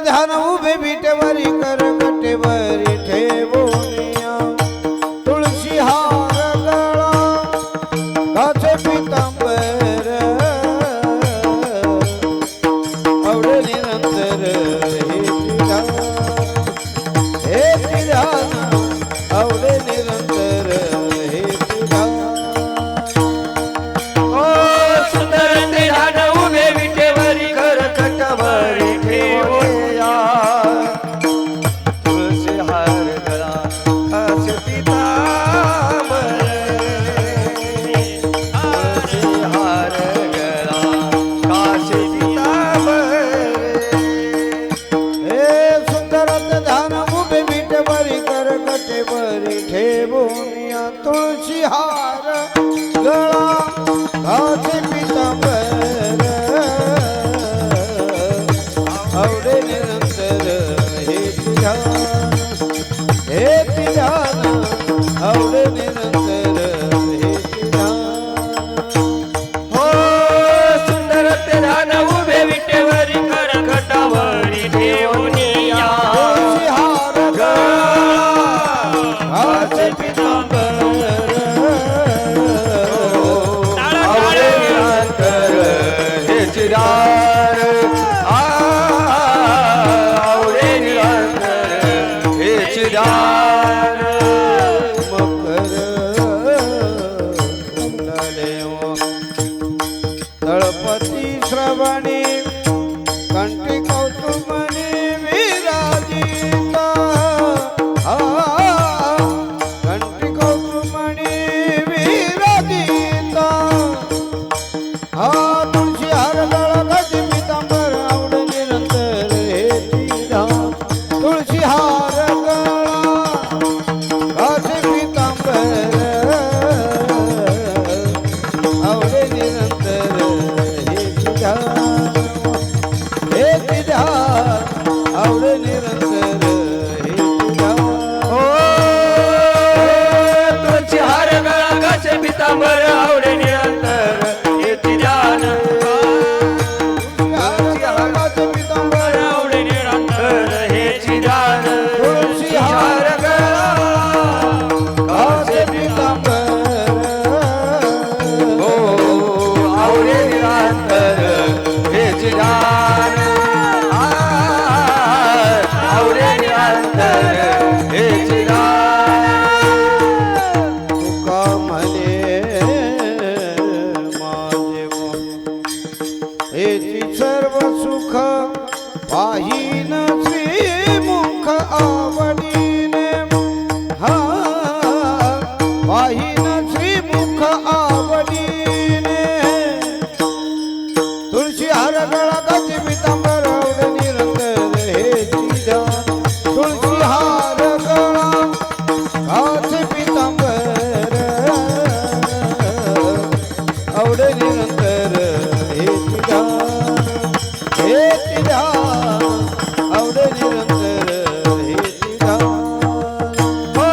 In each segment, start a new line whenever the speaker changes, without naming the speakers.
ध्यान उभे विटेवरी कर कटेवरी ठेवोनिया तुळशी हार गळा काचे पितांबर आवडे निरंतर हे ध्यान आवडे निरंतर हे ध्यान
सुंदर ध्यान उभे विटेवरी कर कटवरी ठेवोनिया तुळशी हार गळा काचे पितांबर तुळशी हार गळा काचे पितांबर
हे सुंदरत ध्यान उभे विटेवरी कर कटेवरी ठेवोनिया तुळशी हार गळा काचे पितांबर आवडे निरंतर हे ध्यान आवडे निरंतर हे ध्यान
हो सुंदर ते ध्यान उभे विटेवरी कर कटावरी ठेवोनिया
तुळशी हार
काचे पितांबर
आवडे निरंतर
हे चिरार आवडे निरंतर हे चिरार
मकर कुंडलेव तळपती श्रवणी कंठी कौतुमणी विराजिता कंठी कौतुमणी विराजिता तुळशी हार गळा काचे पितांबर आवडे निरंतर हे ध्यान तुळशी हार गळा काचे पितांबर आवडे निरंतर हे ध्यान आवडे निरंतर हे ध्यान
हो तुळशी हार गळा काचे पितांबर आवडे निरंतर हे ध्यान
काचे पितांबर
आवडे निरंतर हे ध्यान
तुळशी हार गळा काचे पितांबर
हो आवडे निरंतर हे ध्यान आवडे निरंतर हे ध्यान
तुका म्हणे माझे हेची सर्व सुख पाहीन श्रीमुख आवडीने हा पाहीन श्रीमुख आवडीने तुळशी हार गळा काचे पितांबर आवडे निरंतर हेची ध्यान तुळशी हार गळा काचे पितांबर आवडे निरंतर हेची ध्यान आवडे निरंतर हेची ध्यान
हो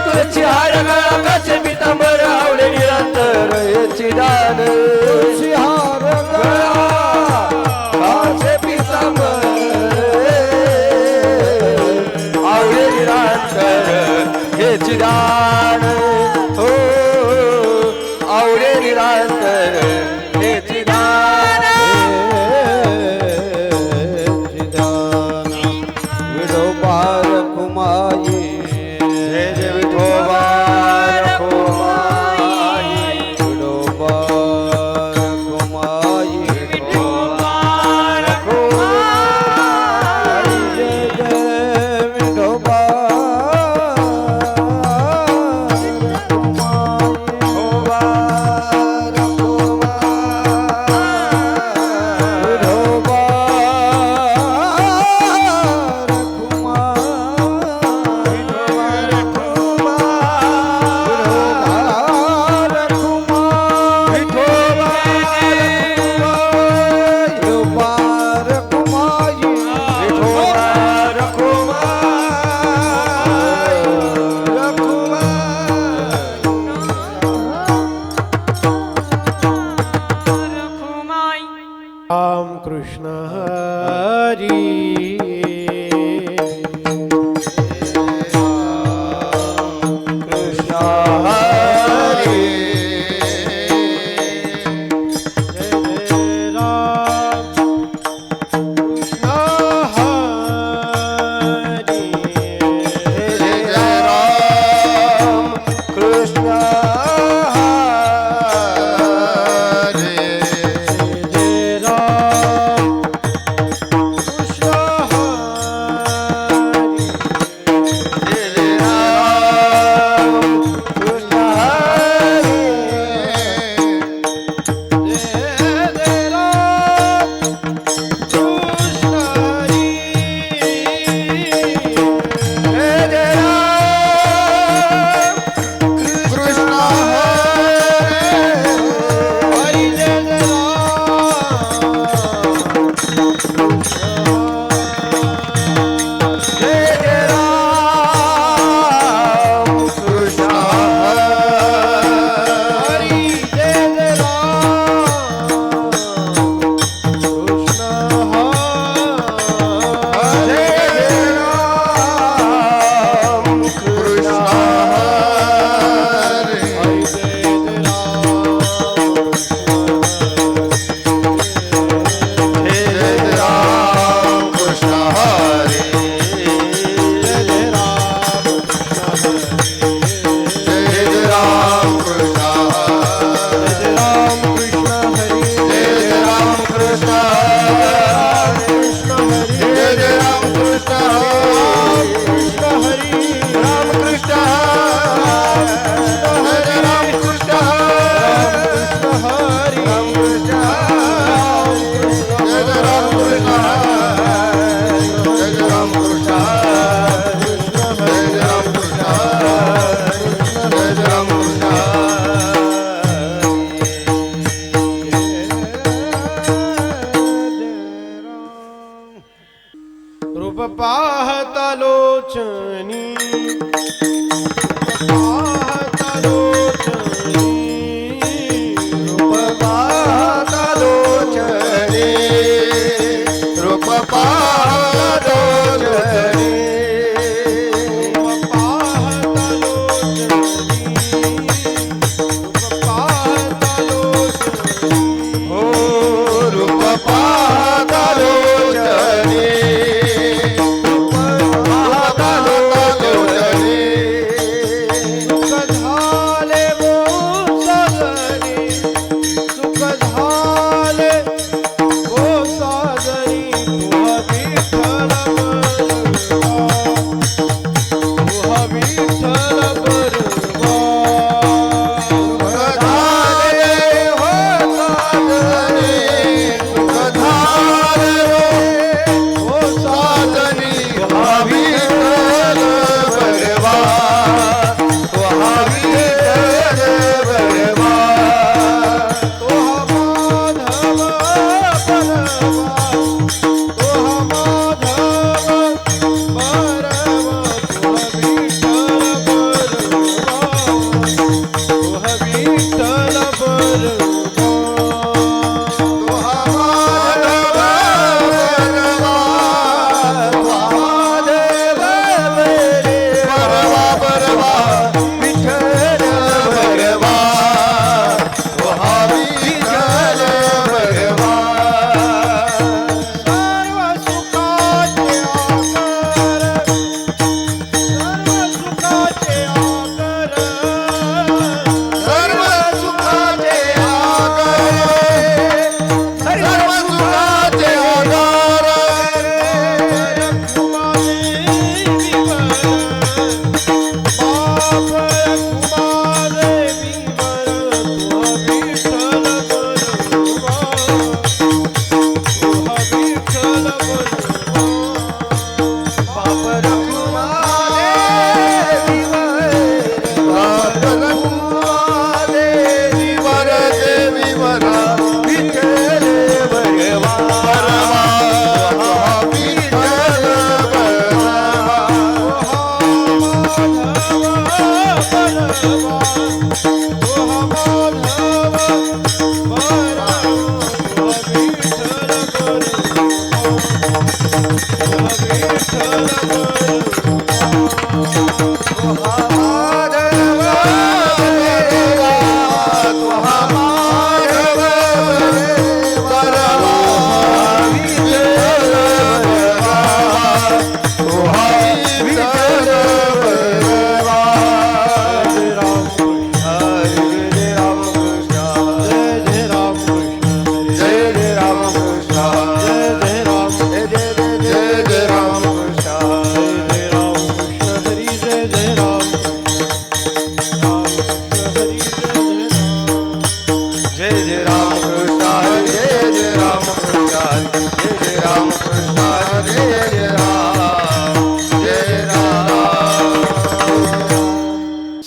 तुळशी हार गळा काचे पितांबर आवडे निरंतर हे ध्यान
तुळशी हार गळा
काचे पितांबर आवडे निरंतर हे ध्यान हो आवडे निरंतर हे ध्यान
विडोबार कुमाई
हे जे विठोबा रखुमाई
विडोबा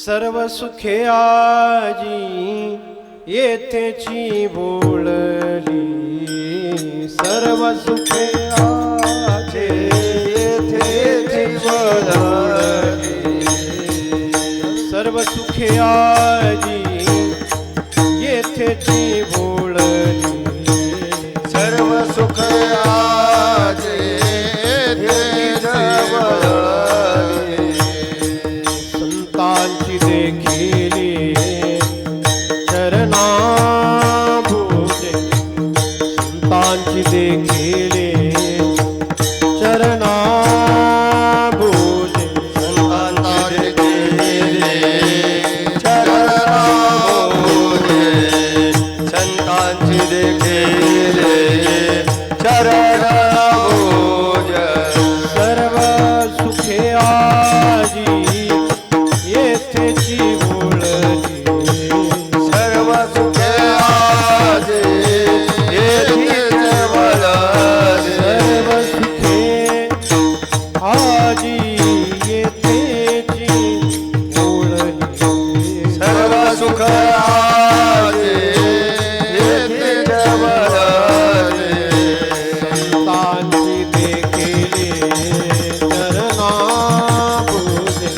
सर्व सुखे आजी येथेची बोलली, सर्व सुखे आजी येथेची बोलली, सर्व सुखे आजी येथेची बोलली,
सर्व सुख आजे येथेची बोलली.
संतांची देखिली चरणा भोजे, संतांची देखिली चरणा भोजे,
संतांची देखिली चरणा भोजे, संतांची देखिली चरणा भोजे.
सर्व सुखे आजी येथेची बोलली,
सर्व सुखे आजे येथेची बोलली.
सर्व सुखे आजी येथेची बोलली,
सर्व सुख आजे येथेची बोलली.
संतांची देखिली चरणा भोजे,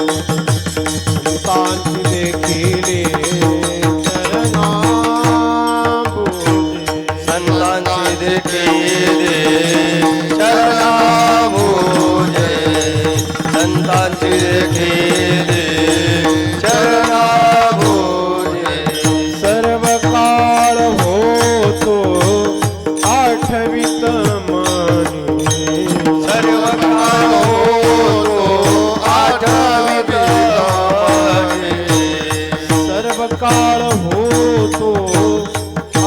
संतांची देखिली चरणा भोजे,
संतांची देखिली चरणा भोजे, संतांची देखिली चरणा भोजे.
सर्व काळ होतो आठवीत मानी,
सर्व काळ होतो आठवीत मानी.
सर्व काळ होतो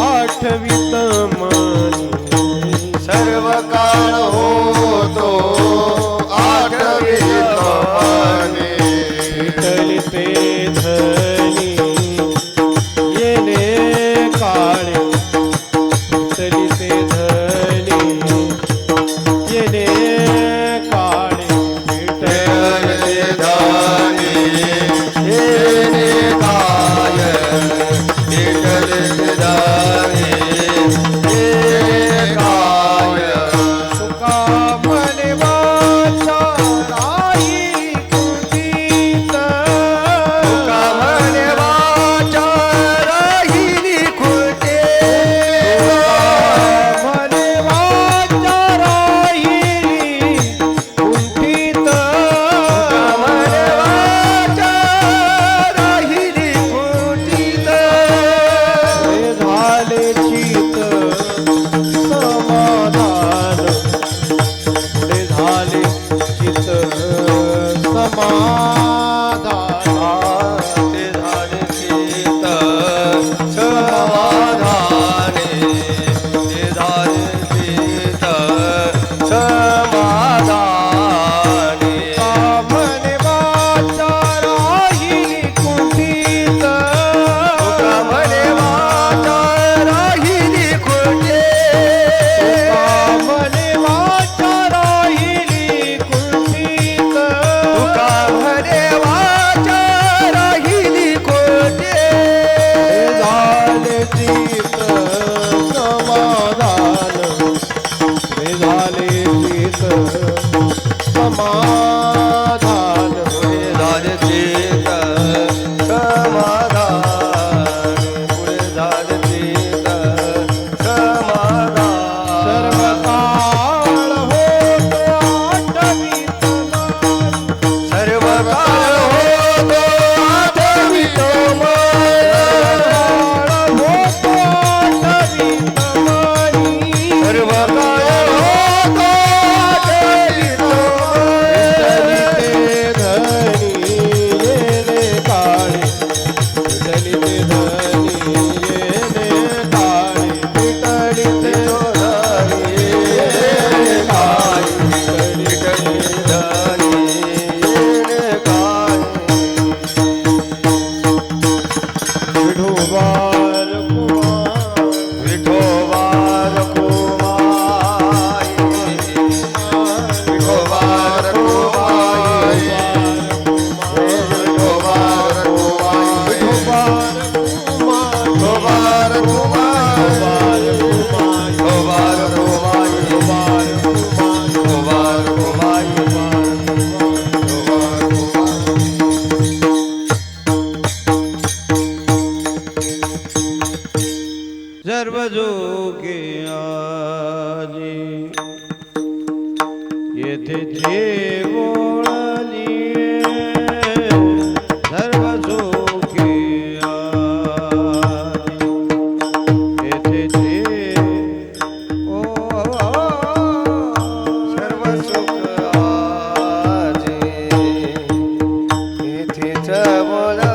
आठवीत मानी,
सर्व काळ होतो आठवीत मानी.
विठ्ठल ते धनी येणे काळे, विठ्ठल ते धनी येणे काळे, विठ्ठल
विठ्ठल धानी येणे काय, विठ्ठल
विठोबार कुमार
विठोबार कुमाई विठोबार कुमाई विठोबार कुमाई
विठोबार कुमार
विठोबार कुमाई
विठोबार कुमार
विठोबार कुमाई
विठोबार सर्व जोगे आजी येथे जेवळली सर्व जोगे आजी येथे
सर्व सुख आजी इथेच बोला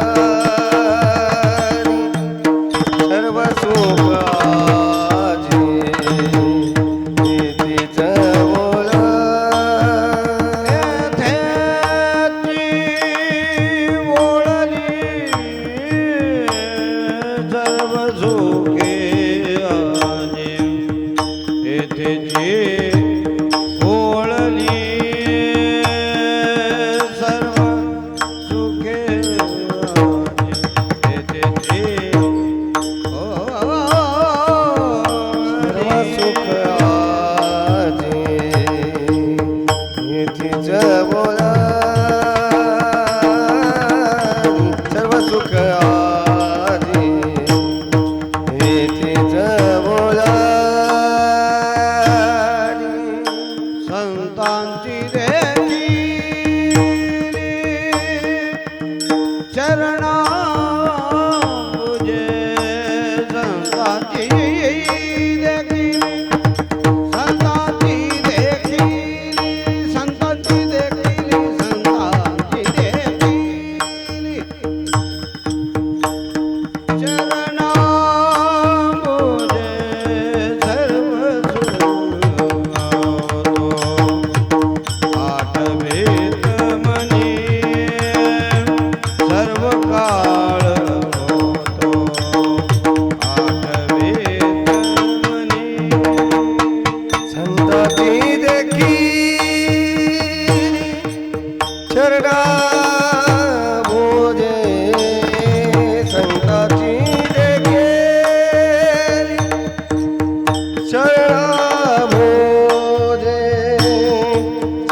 सर्व सुख आजी इथेच बोला
सर्व जोगे आजी येथे ओळली सर्व सुखे येथे
सर्व सुख आजी इथेच बोला सर्व सुख आजी इथेच बोला
संतांची देवी चरणा पूजे संतांची देखील संतांची देखील संतांची देखील संतांची देखील चरणा पूजे सर्व आठवेत मनी सर्व काळ होतो आठवेत मनी
संतती देखील चरणा भोजे संताची देखील चरणा भोजे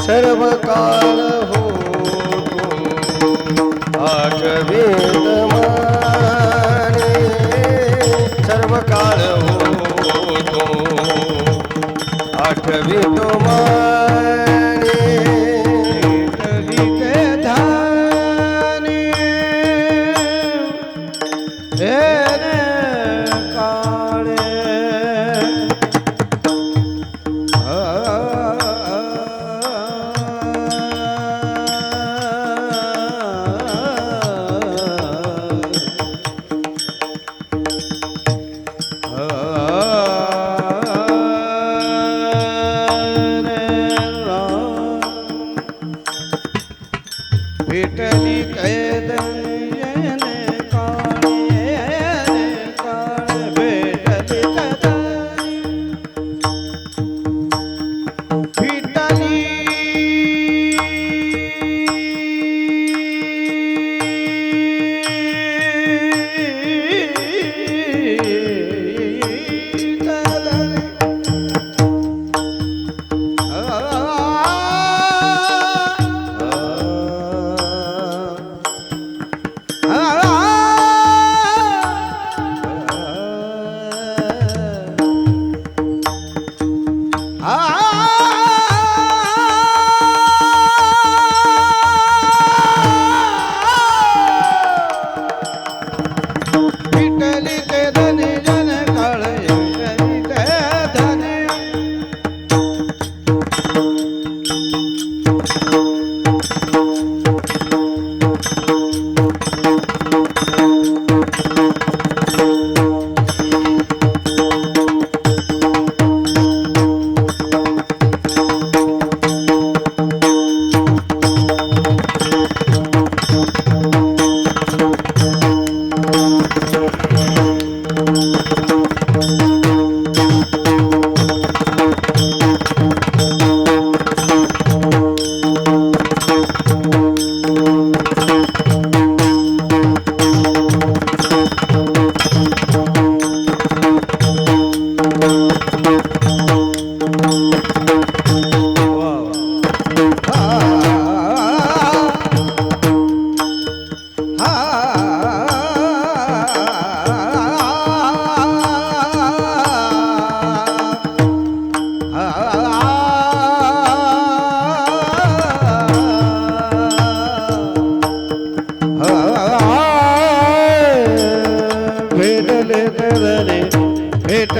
सर्व काल होतो आठवेत माने सर्व काळ होतो आठवीत माने
विठलिते धानी हेने काळे विठली कैदनी येने काळे भेटली कैदनी विठली विठली ते धनी जन काळे विठली ते धनी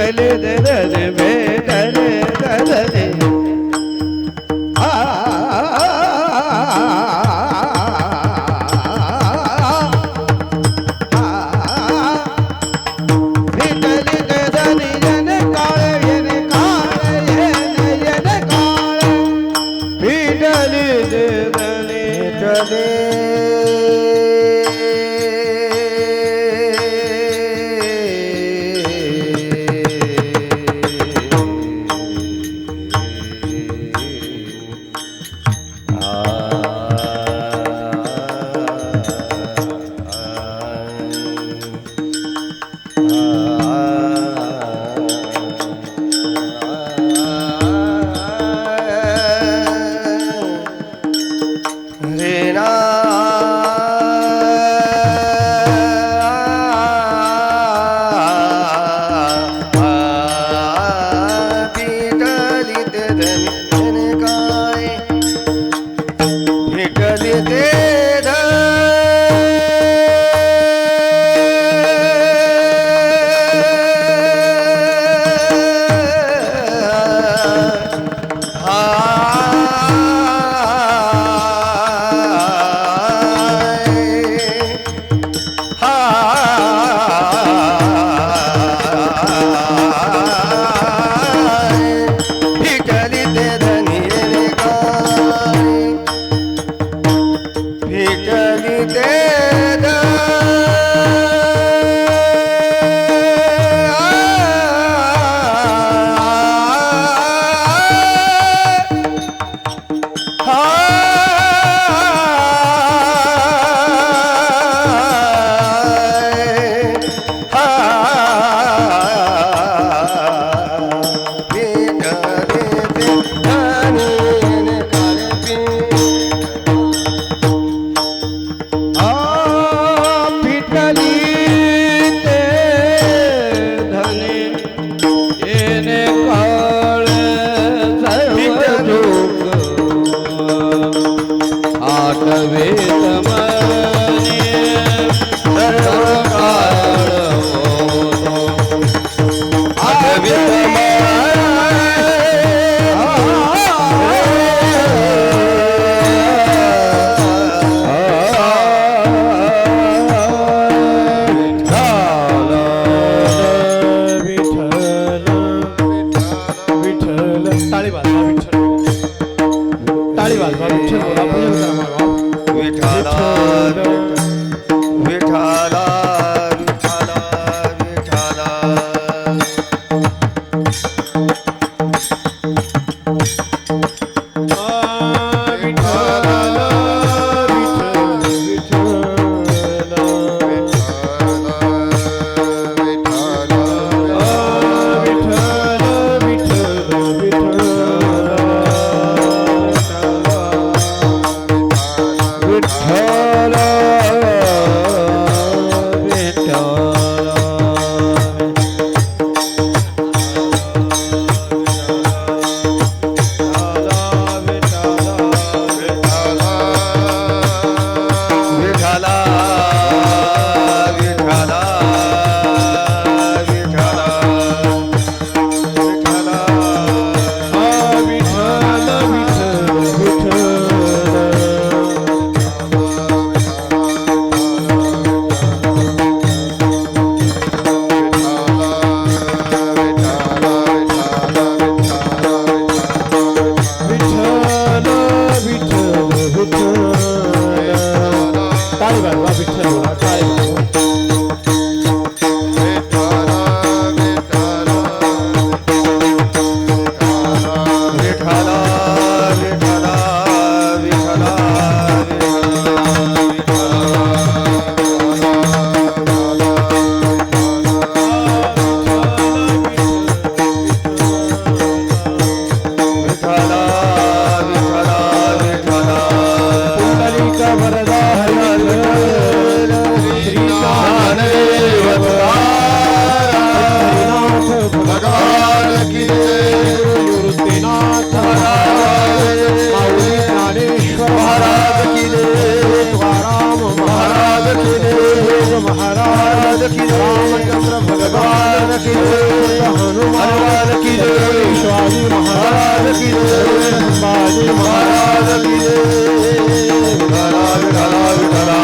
विठ्ठल धनी भेटले धनी
महाराज की जय, रामचंद्र भगवान की जय हनुमान की जय शिवाजी महाराज की जय संभाजी महाराज की जय विठला विठला विठला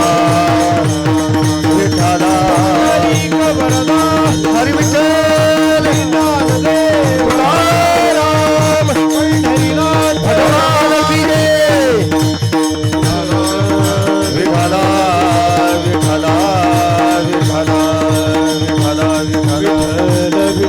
विठला हरी विठ्ठल ज्ञानदेव राम पंढरीनाथ भगवान की जय विठला विठला विठला विठला विठला विठला विठला विठला विठला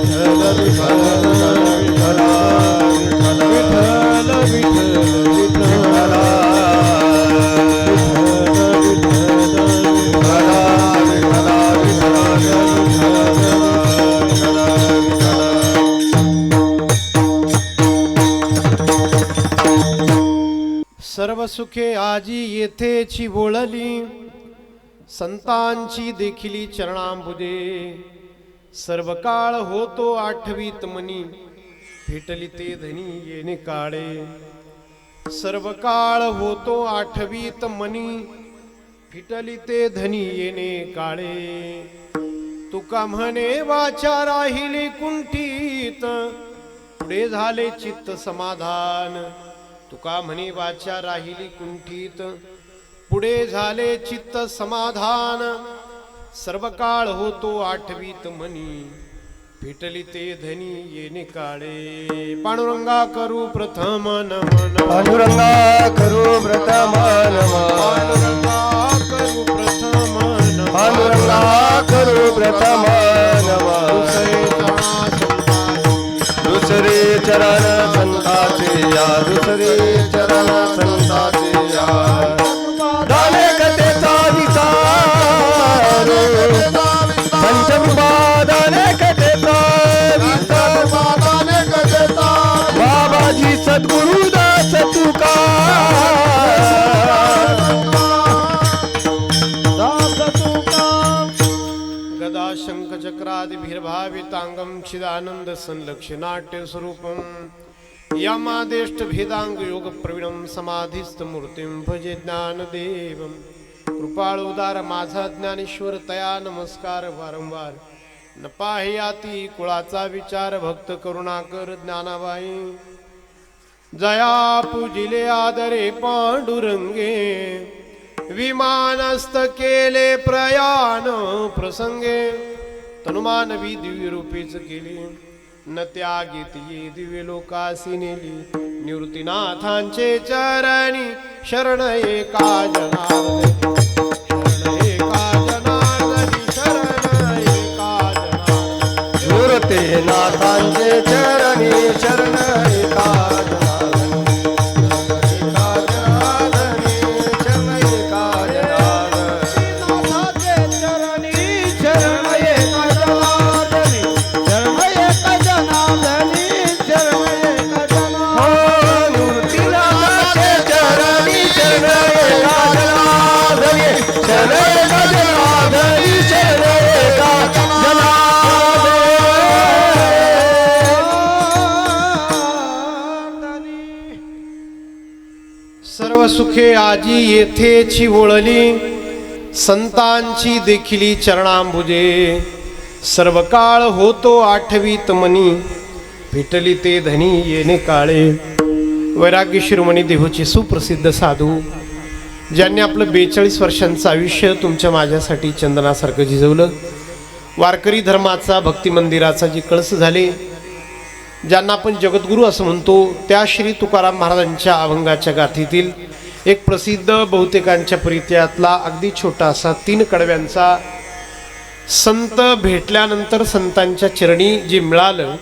सर्व सुखे आजी येथेची बोळली संतांची देखिली चरणांबुदे सर्व काळ होतो आठवीत मनी भेटली ते धनी येणे काळे सर्व काळ होतो आठवीत मनी फिटली ते धनी येणे काळे तुका म्हणे वाचा राहिली कुंठीत पुढे झाले चित्त समाधान तुका म्हणे वाचा राहिली कुंठीत पुढे झाले चित्त समाधान सर्व काळ होतो आठवीत मनी भेटली ते धनी येणे काळे पांडुरंगा करू प्रथम नमन
पांडुरंगा करू प्रथम नमन
पांडुरंगा करू प्रथम दुसरे चरण संताचे या दुसरे चरण संताचे या दाने कथेचा विचार पंचमपादाने कथेचा बाबाजी सद्गुरुदास तुका गदा शंख चक्रादि भीर्भावितांगम चिदानंद संलक्ष्यनाट्य स्वरूपम यमादेष्ट भेदांग योग प्रवीणम समाधिस्थ मूर्तिम भजे ज्ञानदेवम कृपाळोदार माझा ज्ञानेश्वर तया नमस्कार वारंवार न पाह्याती कुळाचा विचार भक्त करुणाकर ज्ञानाबाई जया पूजिले आदरे पांडुरंगे विमानस्थ केले प्रयाण प्रसंगे तनुमानवी दिव्य रूपीच केले न त्यागीत ये दिव्य लोकासी नेली निवृत्तीनाथांचे चरणी शरण एका जनार्दनी शरण एका जनार्दनी शरण एका जनार्दनी निवृत्तीनाथांचे चरणी शरण एका सर्व सुखे आजी येथेची ओळली संतांची देखिली चरणांबुजे सर्व काळ होतो आठवीत मनी भेटली ते धनी येणे काळे वैराग्य शिरोमणी देहूचे सुप्रसिद्ध साधू ज्यांनी आपलं 42 वर्षांचं आयुष्य तुमच्या माझ्यासाठी चंदनासारखं झिजवलं वारकरी धर्माचा भक्ती मंदिराचा जी कळस झाले ज्यांना आपण जगद्गुरू असं म्हणतो त्या श्री तुकाराम महाराजांच्या अभंगाच्या गाथीतील एक प्रसिद्ध बहुतेकांच्या परित्यातला अगदी छोटासा 3 कडव्यांचा संत भेटल्यानंतर संतांच्या चरणी जे मिळालं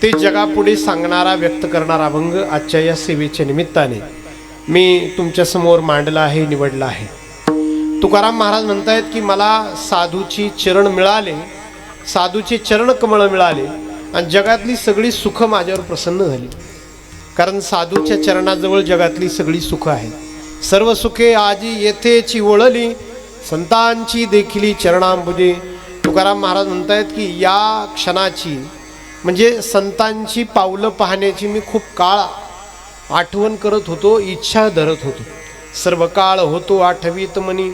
ते जगापुढे सांगणारा व्यक्त करणारा अभंग आजच्या या सेवेच्या निमित्ताने मी तुमच्या समोर मांडला आहे निवडला आहे। तुकाराम महाराज म्हणतायत की मला साधूची चरण मिळाले साधूचे चरण कमळ मिळाले आणि जगातली सगळी सुख माझ्यावर प्रसन्न झाली कारण साधूच्या चरणाजवळ जगातली सगळी सुख आहेत सर्व सुखे आजी येथेची ओळली संतांची देखिली चरणांबुजे तुकाराम महाराज म्हणतायत की या क्षणाची म्हणजे संतांची पावलं पाहण्याची मी खूप काळ आठवण करत होतो इच्छा धरत होतो सर्व काळ होतो आठवीत मनी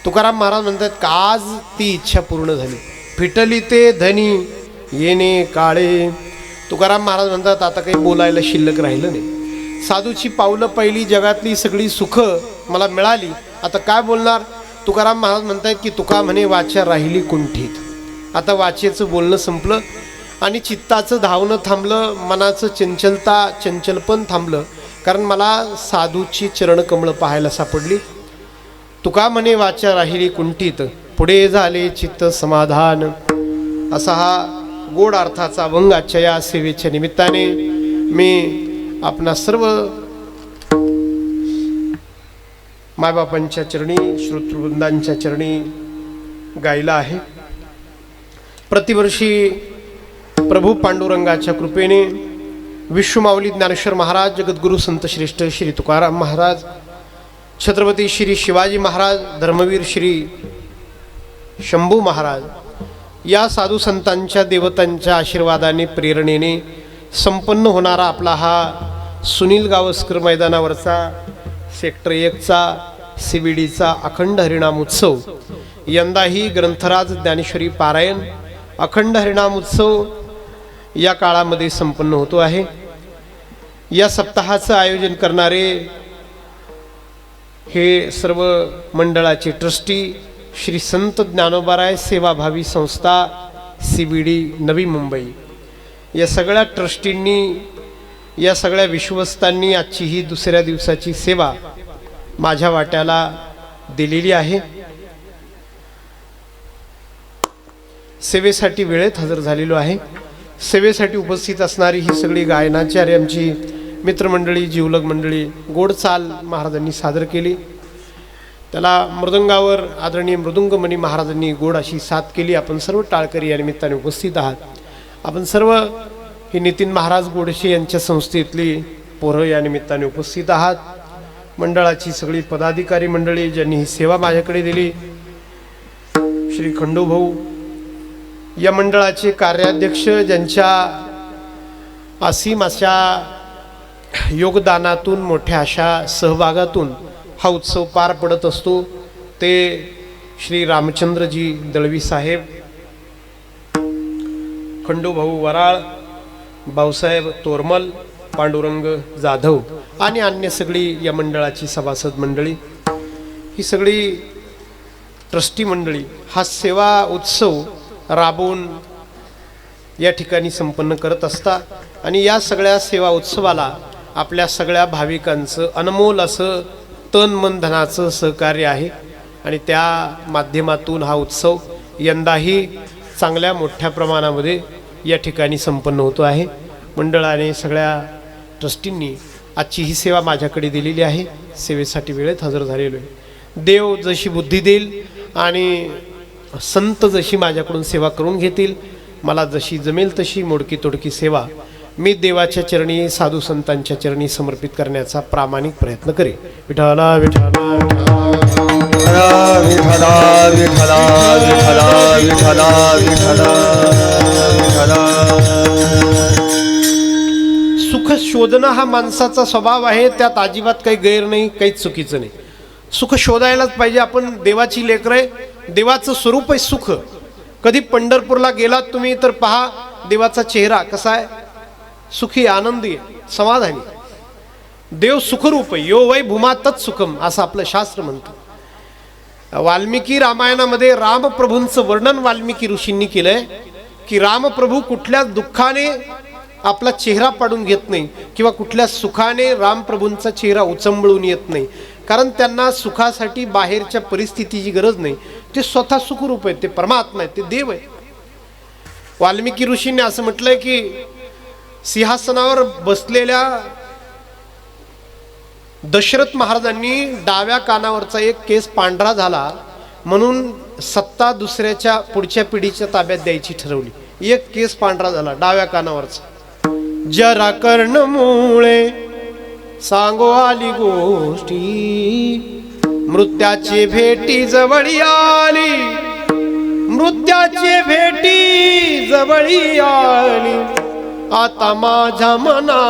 तुकाराम महाराज म्हणतात का आज ती इच्छा पूर्ण झाली फिटली ते धनी येणे काळे. तुकाराम महाराज म्हणतात आता काही बोलायला शिल्लक राहिलं नाही. साधूची पावलं पहिली, जगातली सगळी सुख मला मिळाली, आता काय बोलणार. तुकाराम महाराज म्हणतायत की तुका म्हणे वाचा राहिली कुंठीत. आता वाचेचं बोलणं संपलं आणि चित्ताचं धावणं थांबलं, मनाचं चंचलपण थांबलं, कारण मला साधूची चरणकमळं पाहायला सापडली. तुका म्हणे वाचा राहिली कुंठीत, पुढे झाले चित्त समाधान. असा हा गोड अर्थाचा अभंग आजच्या या सेवेच्या निमित्ताने मी आपणा सर्व मायबापांच्या चरणी, श्रोतृवृंदांच्या चरणी गायला आहे. प्रतिवर्षी प्रभू पांडुरंगाच्या कृपेने विश्वमाऊली ज्ञानेश्वर महाराज, जगद्गुरु संतश्रेष्ठ श्री तुकाराम महाराज, छत्रपती श्री शिवाजी महाराज, धर्मवीर श्री शंभू महाराज या साधू संतांच्या देवतांच्या आशीर्वादाने, प्रेरणेने संपन्न होणारा आपला हा सुनील गावस्कर मैदानावरचा सेक्टर 1चा CBDचा अखंड हरिनाम उत्सव यंदाही ग्रंथराज ज्ञानेश्वरी पारायण अखंड हरिनाम उत्सव या काळामध्ये संपन्न होतो आहे. या सप्ताहाचं आयोजन करणारे हे सर्व मंडळाचे ट्रस्टी श्री संत ज्ञानोबाराय सेवाभावी संस्था CBD नवी मुंबई, या सगळ्या ट्रस्टींनी, या सगळ्या विश्वस्तांनी आजची ही दुसऱ्या दिवसाची सेवा माझ्या वाट्याला दिलेली आहे. सेवेसाठी वेळेत हजर झालेलो आहे. सेवेसाठी उपस्थित असणारी ही सगळी गायनाचार्य आमची मित्रमंडळी, जीवलग मंडळी गोड चाल महाराजांनी सादर केली. त्याला मृदंगावर आदरणीय मृदुंगमणी महाराजांनी गोड अशी साथ केली. आपण सर्व टाळकरी या निमित्ताने उपस्थित आहात. आपण सर्व ही नितीन महाराज गोडशे यांच्या संस्थेतली पोरं या निमित्ताने उपस्थित आहात. मंडळाची सगळी पदाधिकारी मंडळी ज्यांनी ही सेवा माझ्याकडे दिली, श्री खंडूभाऊ, या मंडळाचे कार्याध्यक्ष ज्यांच्या असीम अशा योगदानातून, मोठ्या अशा सहभागातून हा उत्सव पार पडत असतो, ते श्री रामचंद्रजी दळवी साहेब, खंडूभाऊ वराळ, भाऊसाहेब तोरमल, पांडुरंग जाधव आणि अन्य सगळी या मंडळाची सभासद मंडळी, ही सगळी ट्रस्टी मंडळी हा सेवा उत्सव राबवून या ठिकाणी संपन्न करत असता. आणि या सगळ्या सेवा उत्सवाला आपल्या सगळ्या भाविकांचं अनमोल असं तन मन धनाचं सहकार्य आहे. आणि त्या माध्यमातून हा उत्सव यंदाही चांगल्या मोठ्या प्रमाणामध्ये या ठिकाणी संपन्न होतो आहे. मंडळाने, सगळ्या ट्रस्टींनी आजची ही सेवा माझ्याकडे दिलेली आहे. सेवेसाठी वेळेत हजर झालेलो आहे. देव जशी बुद्धी देईल आणि संत जशी माझ्याकडून सेवा करून घेतील, मला जशी जमेल तशी मोडकी तोडकी सेवा मी देवाच्या चरणी, साधू संतांच्या चरणी समर्पित करण्याचा प्रामाणिक प्रयत्न करेन. विठ्ठला विठ्ठला
विठला विठला विठला विठला विठला विठला.
सुख शोधणं हा माणसाचा स्वभाव आहे, त्यात अजिबात काही गैर नाही, काहीच चुकीचं नाही. सुख शोधायलाच पाहिजे. आपण देवाची लेकरं आहे, देवाचं स्वरूप आहे सुख. कधी पंढरपूरला गेलात तुम्ही तर पहा देवाचा चेहरा कसा आहे, सुखी, आनंदी, समाधानी. देव सुखरूप आहे. यो वै भूमा तत् सुखम असं आपलं शास्त्र म्हणतं. वाल्मिकी रामायणामध्ये रामप्रभूंचं वर्णन वाल्मिकी ऋषींनी केलंय की रामप्रभू कुठल्या दुःखाने आपला चेहरा पाडून घेत नाही किंवा कुठल्या सुखाने रामप्रभूंचा चेहरा उचंबळून येत नाही, कारण त्यांना सुखासाठी बाहेरच्या परिस्थितीची गरज नाही. ते स्वतः सुखरूप आहेत, ते परमात्मा आहेत, ते देव आहे. वाल्मिकी ऋषींनी असं म्हटलंय की सिंहासनावर बसलेल्या दशरथ महाराजांनी डाव्या कानावरचा एक केस पांढरा झाला म्हणून सत्ता दुसऱ्याच्या पुढच्या पिढीच्या ताब्यात द्यायची ठरवली. एक केस पांढरा झाला डाव्या कानावरचा. जरा कर्णमुळे सांगो आली गोष्टी, मृत्याची भेटी जवळी आली, मृत्याची भेटी जवळी आली. आता माझ्या मना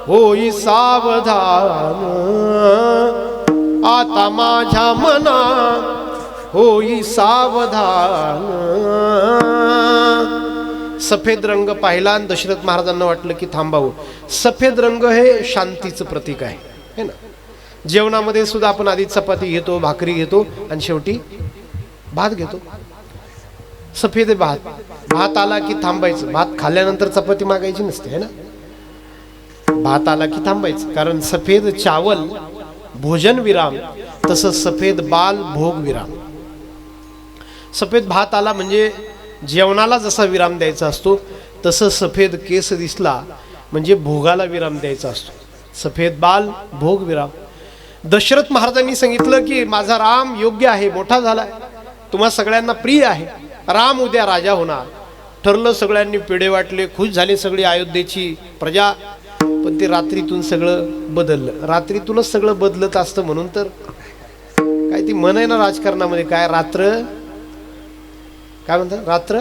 होई सावधान, आता माझ्या मना होई सावधान. सफेद रंग पाहिला आणि दशरथ महाराजांना वाटलं की थांबावं. सफेद रंग हे शांतीचं प्रतीक आहे, है ना. जेवणामध्ये सुद्धा आपण आधी चपाती घेतो, भाकरी घेतो आणि शेवटी भात घेतो. सफेद भात, भात आला की थांबायचं. भात खाल्ल्यानंतर चपाती मागायची नसते, है ना. भात आला की थांबायचं, कारण सफेद चावल भोजन विराम, तसं सफेद बाल भोग विराम. सफेद भात आला म्हणजे जेवणाला जसा विराम द्यायचा असतो, तसं सफेद केस दिसला म्हणजे भोगाला विराम द्यायचा असतो. सफेद बाल भोग विराम. दशरथ महाराजांनी सांगितलं की माझा राम योग्य आहे, मोठा झालाय, तुम्हा सगळ्यांना प्रिय आहे, राम उद्या राजा होणार. ठरलं, सगळ्यांनी पेढे वाटले, खुश झाले सगळी अयोध्येची प्रजा. पण ते रात्रीतून सगळं बदललं. रात्रीतूनच सगळं बदलत असतं म्हणून तर काय ती म्हण आहे ना राजकारणामध्ये, काय रात्र काय म्हणतात, रात्र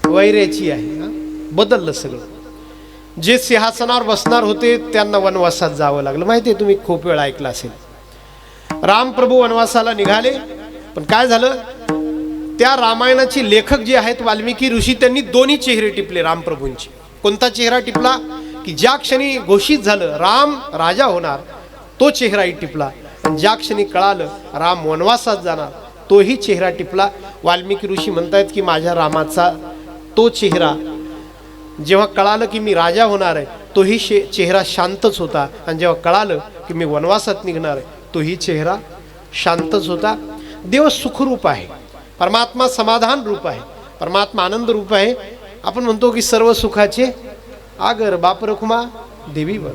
वैऱ्याची आहे. बदललं सगळं. जे सिंहासनावर बसणार होते त्यांना वनवासात जावं लागलं. माहिती आहे, तुम्ही खूप वेळा ऐकलं असेल. रामप्रभू वनवासाला निघाले, पण काय झालं, त्या रामायणाचे लेखक जे आहेत वाल्मिकी ऋषी, त्यांनी दोन्ही चेहरे टिपले रामप्रभूंचे. कोणता चेहरा टिपला की ज्या क्षणी घोषित झालं राम राजा होणार तो चेहराही टिपला, आणि ज्या क्षणी कळालं राम वनवासात जाणार तोही चेहरा टिपला. वाल्मिकी ऋषी म्हणतायत की माझ्या रामाचा तो चेहरा जेव्हा कळालं की मी राजा होणार आहे तोही चेहरा शांतच होता, आणि जेव्हा कळालं की मी वनवासात निघणार आहे तोही चेहरा शांतच होता. देव सुखरूप आहे, परमात्मा समाधान रूप आहे, परमात्मा आनंद रूप आहे. आपण म्हणतो की सर्व सुखाचे आगर बाप रखुमा देवीवर.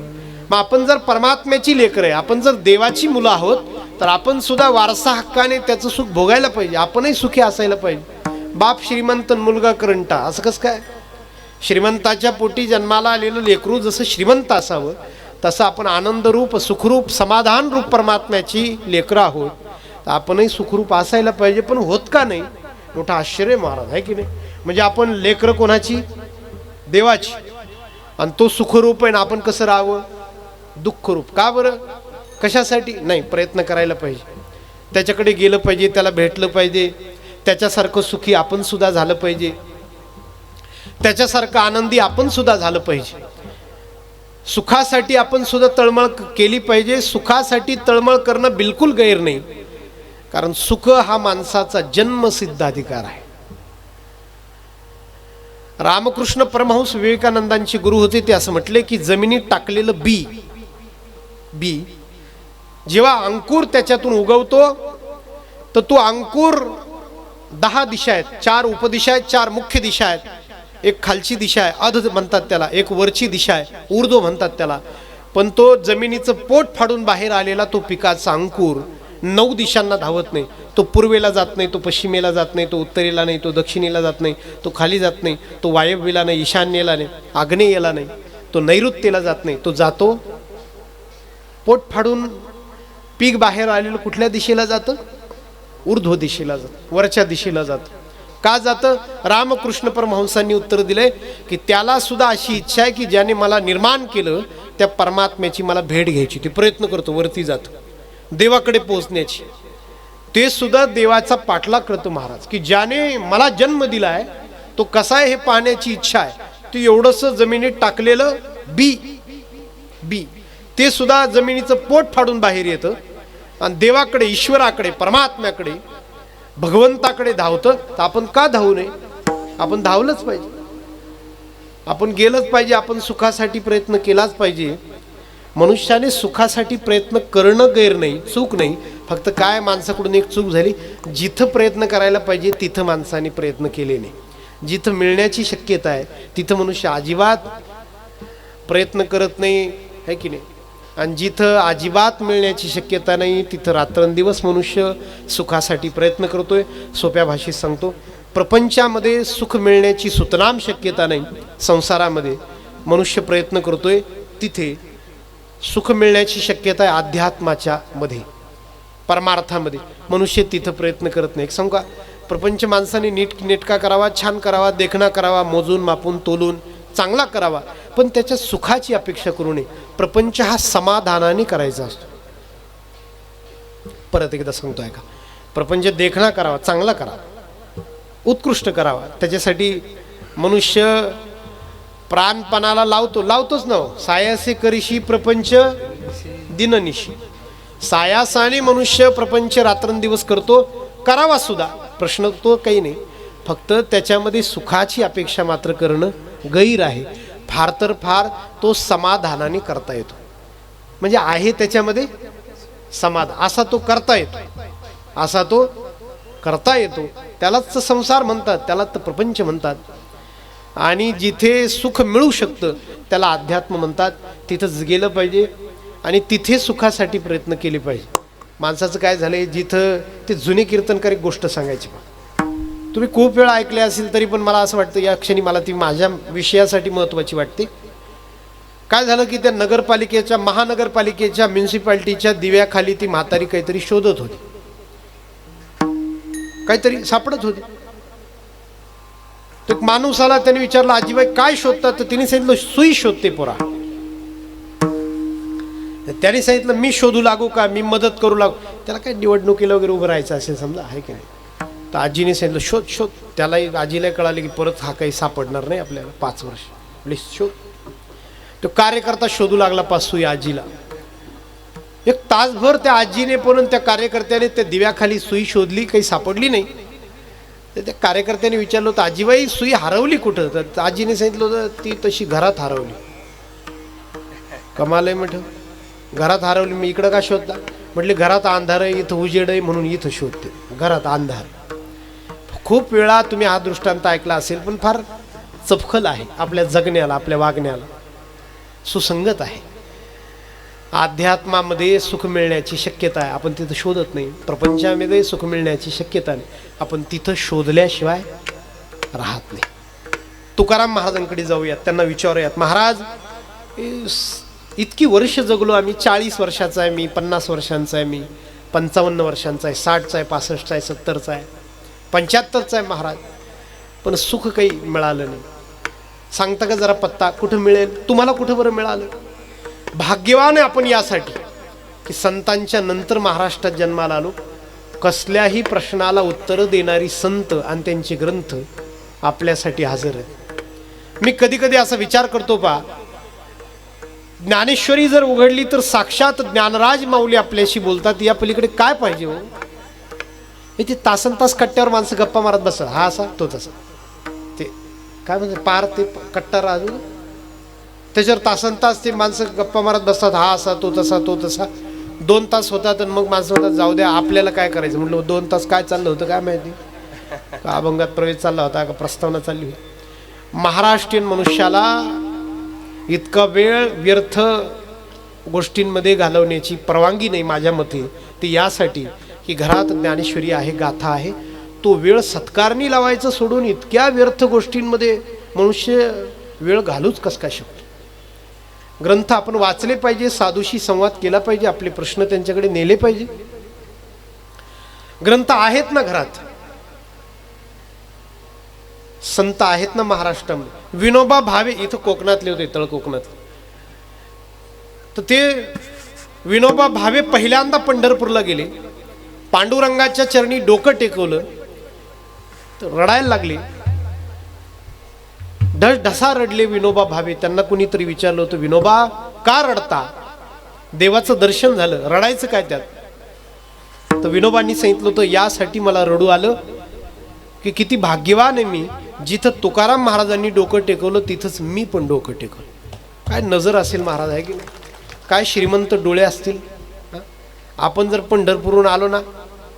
मग आपण जर परमात्म्याची लेकरं आहे, आपण जर देवाची मुलं आहोत, तर आपण सुद्धा वारसा हक्काने त्याचं सुख भोगायला पाहिजे. आपणही सुखी असायला पाहिजे. बाप श्रीमंत मुलगा करंटा, असं कसं काय. श्रीमंताच्या पोटी जन्माला आलेलं लेकरू जसं श्रीमंत असावं, तसं आपण आनंदरूप सुखरूप समाधान रूप परमात्म्याची लेकरं आहोत, तर आपणही सुखरूप असायला पाहिजे. पण होत का नाही, मोठा आश्चर्य महाराज आहे की नाही. म्हणजे आपण लेकरं कोणाची, देवाची, आणि तो सुखरूप आहे ना आपण कसं राहावं, दुःखरूप. का बरं, कशासाठी नाही, प्रयत्न करायला पाहिजे, त्याच्याकडे गेलं पाहिजे, त्याला भेटलं पाहिजे, त्याच्यासारखं सुखी आपण सुद्धा झालं पाहिजे, त्याच्यासारखं आनंदी आपण सुद्धा झालं पाहिजे. सुखासाठी आपण सुद्धा तळमळ केली पाहिजे. सुखासाठी तळमळ करणं बिलकुल गैर नाही, कारण सुख हा माणसाचा जन्मसिद्ध अधिकार आहे. रामकृष्ण परमहंस विवेकानंदांचे गुरु होते, ते असं म्हटले की जमिनीत टाकलेलं बी जेव्हा अंकुर त्याच्यातून उगवतो, तर तो अंकुर 10 दिशा आहेत, 4 उपदिशा आहेत, 4 मुख्य दिशा आहेत. एक खालची दिशा आहे, अध म्हणतात त्याला, एक वरची दिशा आहे, ऊर्ध्व म्हणतात त्याला. पण तो जमिनीचं पोट फाडून बाहेर आलेला तो पिकाचा अंकुर 9 दिशांना धावत नाही. तो पूर्वेला जात नाही, तो पश्चिमेला जात नाही, तो उत्तरेला नाही, तो दक्षिणेला जात नाही, तो खाली जात नाही, तो वायव्येला नाही, ईशान्येला नाही, आग्नेयेला नाही, तो नैऋत्येला जात नाही. तो जातो पोट फाडून पीक बाहेर आलेलं कुठल्या दिशेला जातं, ऊर्ध्व दिशेला जातं, वरच्या दिशेला जातं. का जातं, रामकृष्ण परमहंसांनी उत्तर दिलंय की त्याला सुद्धा अशी इच्छा आहे की ज्याने मला निर्माण केलं त्या परमात्म्याची मला भेट घ्यायची. ते प्रयत्न करतो, वरती जातो देवाकडे पोहोचण्याची. ते सुद्धा देवाचा पाठलाग करतो महाराज, की ज्याने मला जन्म दिलाय तो कसा आहे हे पाहण्याची इच्छा आहे. ते एवढंसं जमिनीत टाकलेलं बी ते सुद्धा जमिनीचं पोट फाडून बाहेर येतं आणि देवाकडे, ईश्वराकडे, परमात्म्याकडे, भगवंताकडे धावतं. तर आपण का धावू नये, आपण धावलंच पाहिजे, आपण गेलंच पाहिजे, आपण सुखासाठी प्रयत्न केलाच पाहिजे. मनुष्याने सुखासाठी प्रयत्न करणं गैर नाही, चूक नाही. फक्त काय माणसाकडून एक चूक झाली, जिथं प्रयत्न करायला पाहिजे तिथं माणसाने प्रयत्न केले नाही. जिथं मिळण्याची शक्यता आहे तिथं मनुष्य अजिबात प्रयत्न करत नाही, है की नाही. आणि जिथं अजिबात मिळण्याची शक्यता नाही तिथं रात्रंदिवस मनुष्य सुखासाठी प्रयत्न करतोय. सोप्या भाषेत सांगतो, प्रपंचामध्ये सुख मिळण्याची सुतनाम शक्यता नाही, संसारामध्ये मनुष्य प्रयत्न करतोय तिथे सुख मिळण्याची शक्यता आहे. अध्यात्माच्या मध्ये, परमार्थामध्ये मनुष्य तिथं प्रयत्न करत नाही. एक सांगू का, प्रपंच माणसाने नेटका करावा, छान करावा, देखणा करावा, मोजून मापून तोलून चांगला करावा, पण त्याच्या सुखाची अपेक्षा करू नये. प्रपंच हा समाधानाने करायचा असतो. परत एकदा सांगतोय का, प्रपंच देखणा करावा, चांगला करावा, उत्कृष्ट करावा, त्याच्यासाठी मनुष्य प्राणपणाला लावतोच ना. सायासे करीशी प्रपंच दिननिशी. सायासाने मनुष्य प्रपंच रात्रंदिवस करतो, करावा सुद्धा, प्रश्न तो काही नाही. फक्त त्याच्यामध्ये सुखाची अपेक्षा मात्र करणं गैर आहे. फार तर फार तो समाधानाने करता येतो, म्हणजे आहे त्याच्यामध्ये समाधान, असा तो करता येतो, त्यालाच संसार म्हणतात, त्याला तर प्रपंच म्हणतात. आणि जिथे सुख मिळू शकतं त्याला अध्यात्म म्हणतात. तिथंच गेलं पाहिजे आणि तिथे सुखासाठी प्रयत्न केले पाहिजे. माणसाचं काय झालंय, जिथं ते जुने कीर्तनकार एक गोष्ट सांगायची, तुम्ही खूप वेळा ऐकले असेल तरी पण मला असं वाटतं या क्षणी मला ती माझ्या विषयासाठी महत्त्वाची वाटते. काय झालं की त्या नगरपालिकेच्या, महानगरपालिकेच्या, म्युन्सिपाल्टीच्या दिव्याखाली ती म्हातारी काहीतरी शोधत होती, काहीतरी सापडत होती. तो माणूस आला, त्याने विचारलं आजीबाई काय शोधतात, तर तिने सांगितलं सुई शोधते पोरा. त्याने सांगितलं मी शोधू लागू का, मी मदत करू लागू. त्याला काय निवडणुकीला वगैरे उभं राहायचं असेल समजा, आहे की नाही. तर आजीने सांगितलं शोध. त्यालाही आजीला कळाले की परत हा काही सापडणार नाही आपल्याला 5 वर्ष, प्लीज शोध. तो कार्यकर्ता शोधू लागला सुई आजीला. 1 तासभर त्या आजीने पण त्या कार्यकर्त्याने त्या दिव्याखाली सुई शोधली, काही सापडली नाही. तर त्या कार्यकर्त्याने विचारलं होतं आजीबाई सुई हरवली कुठं, तर आजीने सांगितलं होतं ती तशी घरात हरवली. कमाल आहे म्हटलं, घरात हरवली, मी इकडं का शोधता. म्हटले घरात अंधार आहे, इथं उजेड आहे म्हणून इथं शोधते, घरात अंधार. खूप वेळा तुम्ही हा दृष्टांत ऐकला असेल, पण फार चपखल आहे, आपल्या जगण्याला, आपल्या वागण्याला सुसंगत आहे. अध्यात्मामध्ये सुख मिळण्याची शक्यता आहे, आपण तिथं शोधत नाही. प्रपंचामध्ये सुख मिळण्याची शक्यता नाही, आपण तिथं शोधल्याशिवाय राहत नाही. तुकाराम महाराजांकडे जाऊयात, त्यांना विचारूयात, महाराज इतकी वर्ष जगलो आम्ही, 40 वर्षाचा आहे मी, 50 वर्षांचा आहे मी, 55 वर्षांचा आहे, 60चा आहे, 65चा आहे, 70चा आहे, 75चा आहे महाराज, पण सुख काही मिळालं नाही. सांगता का जरा पत्ता, कुठं मिळेल तुम्हाला, कुठं बरं मिळालं. भाग्यवान आहे आपण यासाठी की संतांच्या नंतर महाराष्ट्रात जन्माला आलो. कसल्याही प्रश्नाला उत्तरं देणारी संत आणि त्यांचे ग्रंथ आपल्यासाठी हजर आहेत. मी कधी कधी असा विचार करतो, ज्ञानेश्वरी जर उघडली तर साक्षात ज्ञानराज माऊली आपल्याशी बोलतात. या पलीकडे काय पाहिजे हो. ते तासन तास कट्ट्यावर माणसं गप्पा मारत बसतात, हा असा तो तसा, ते काय म्हणजे पार ते कट्टा राजू, त्याच्यावर तासन तास ते माणसं गप्पा मारत बसतात, हा असा तो तसा तो तसा. 2 तास होतात आणि मग माणसं होतात जाऊ द्या आपल्याला काय करायचं. म्हटलं 2 तास काय चाललं होतं काय माहिती, का अभंगात प्रवेश चालला होता, का प्रस्तावना चालली होती. महाराष्ट्रीयन मनुष्याला इतका वेळ व्यर्थ गोष्टींमध्ये घालवण्याची परवानगी नाही माझ्या मते. ते यासाठी की घरात ज्ञानेश्वरी आहे, गाथा आहे, तो वेळ सत्कारणी लावायचं सोडून इतक्या व्यर्थ गोष्टींमध्ये मनुष्य वेळ घालूच कस काय शकतो. ग्रंथ आपण वाचले पाहिजे, साधूशी संवाद केला पाहिजे, आपले प्रश्न त्यांच्याकडे नेले पाहिजे. ग्रंथ आहेत ना घरात, संत आहेत ना महाराष्ट्रामध्ये. विनोबा भावे इथं कोकणातले होते, तळ कोकणात. तर ते विनोबा भावे पहिल्यांदा पंढरपूरला गेले, पांडुरंगाच्या चरणी डोकं टेकवलं तर रडायला लागले, ढसा रडले विनोबा भावे. त्यांना कुणीतरी विचारलं होतं विनोबा का रडता, देवाचं दर्शन झालं, रडायचं काय त्यात. तर विनोबांनी सांगितलं होतं यासाठी मला रडू आलं की किती भाग्यवान आहे मी, जिथं तुकाराम महाराजांनी डोकं टेकवलं तिथंच मी पण डोकं टेकवलं. काय नजर असेल महाराज, आहे की नाही, काय श्रीमंत डोळे असतील. आपण जर पंढरपूरहून आलो ना,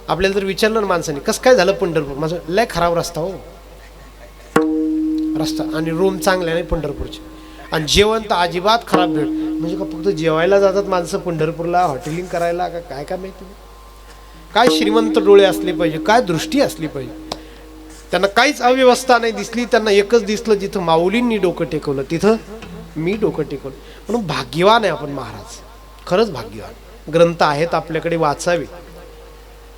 आपल्याला जर विचारलं ना माणसाने कसं काय झालं पंढरपूर, माझं लय खराब रस्ता हो, रस्ता आणि रूम चांगल्या नाही पंढरपूरचे, आणि जेवण तर अजिबात खराब भेट. म्हणजे का फक्त जेवायला जातात माणसं पंढरपूरला, हॉटेलिंग करायला, का काय काय माहिती. काय श्रीमंत डोळे असले पाहिजे, काय दृष्टी असली पाहिजे. त्यांना काहीच अव्यवस्था नाही दिसली, त्यांना एकच दिसलं जिथं माऊलींनी डोकं टेकवलं तिथं मी डोकं टेकवलं. म्हणून भाग्यवान आहे आपण महाराज, खरंच भाग्यवान. ग्रंथ आहेत आपल्याकडे, वाचावे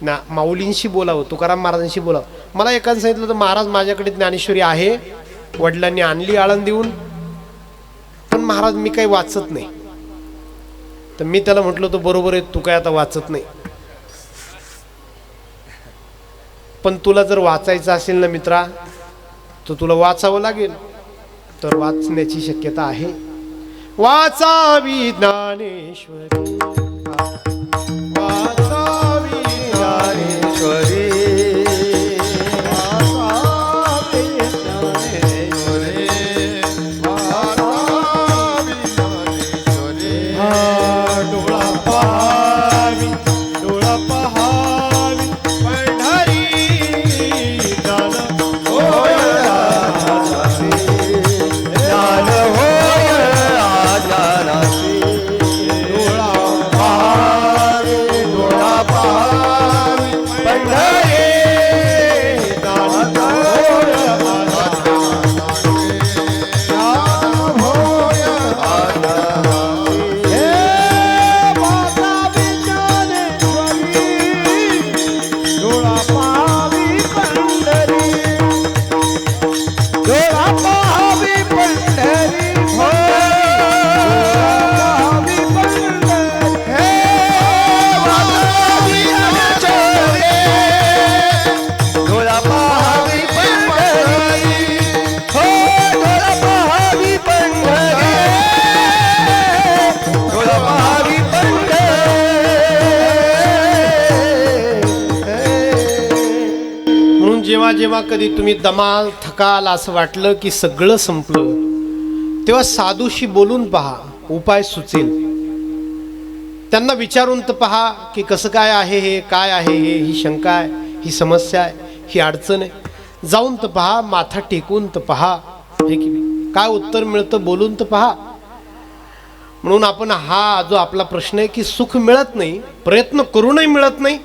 ना, माऊलींशी बोलावं, तुकाराम महाराजांशी बोलावं. मला एकाने सांगितलं तर महाराज माझ्याकडे ज्ञानेश्वरी आहे, वडिलांनी आणली आळंदीहून, पण महाराज मी काही वाचत नाही. तर मी त्याला म्हटलं होतं बरोबर आहे, तू काय आता वाचत नाही, पण तुला जर वाचायचं असेल ना मित्रा, तर तुला वाचावं लागेल. तर वाचण्याची शक्यता आहे. वाचावी ज्ञानेश्वरी, वाचावी ज्ञानेश्वरी,
वाचावी ज्ञानेश्वरी, वाचावी ज्ञानेश्वरी.
डोळा पहावी, डोळा पहावी पंढरी, ज्ञान होय
ज्ञान होय आज्ञानासी.
डोळा
डोळा पहावी पंढरी,
ज्ञान होय
हे वाचावी ज्ञानेश्वरी, डोळा पाहावी पंढरी, डोळा पाहावी पंढरी, पाहावी पंढरी. हे वाचावी ज्ञानेश्वरी,
डोळा पहावी पंढरी, हो डोळा पहावी पंढरी, डोळा पहावी पंढरी.
म्हणून जेव्हा जेव्हा कधी तुम्ही दमाल थकाल असं वाटलं की सगळं संपलं, तेव्हा साधूशी बोलून पहा, उपाय सुचेल. त्यांना विचारून तर पहा की कसं काय आहे हे, काय आहे हे, ही शंका आहे, ही समस्या आहे, ही अडचण आहे. जाऊन तर पहा, माथा टेकून तर पहा, हे की नाही, काय उत्तर मिळतं बोलून तर पहा. म्हणून आपण हा जो आपला प्रश्न आहे की सुख मिळत नाही, प्रयत्न करूनही मिळत नाही,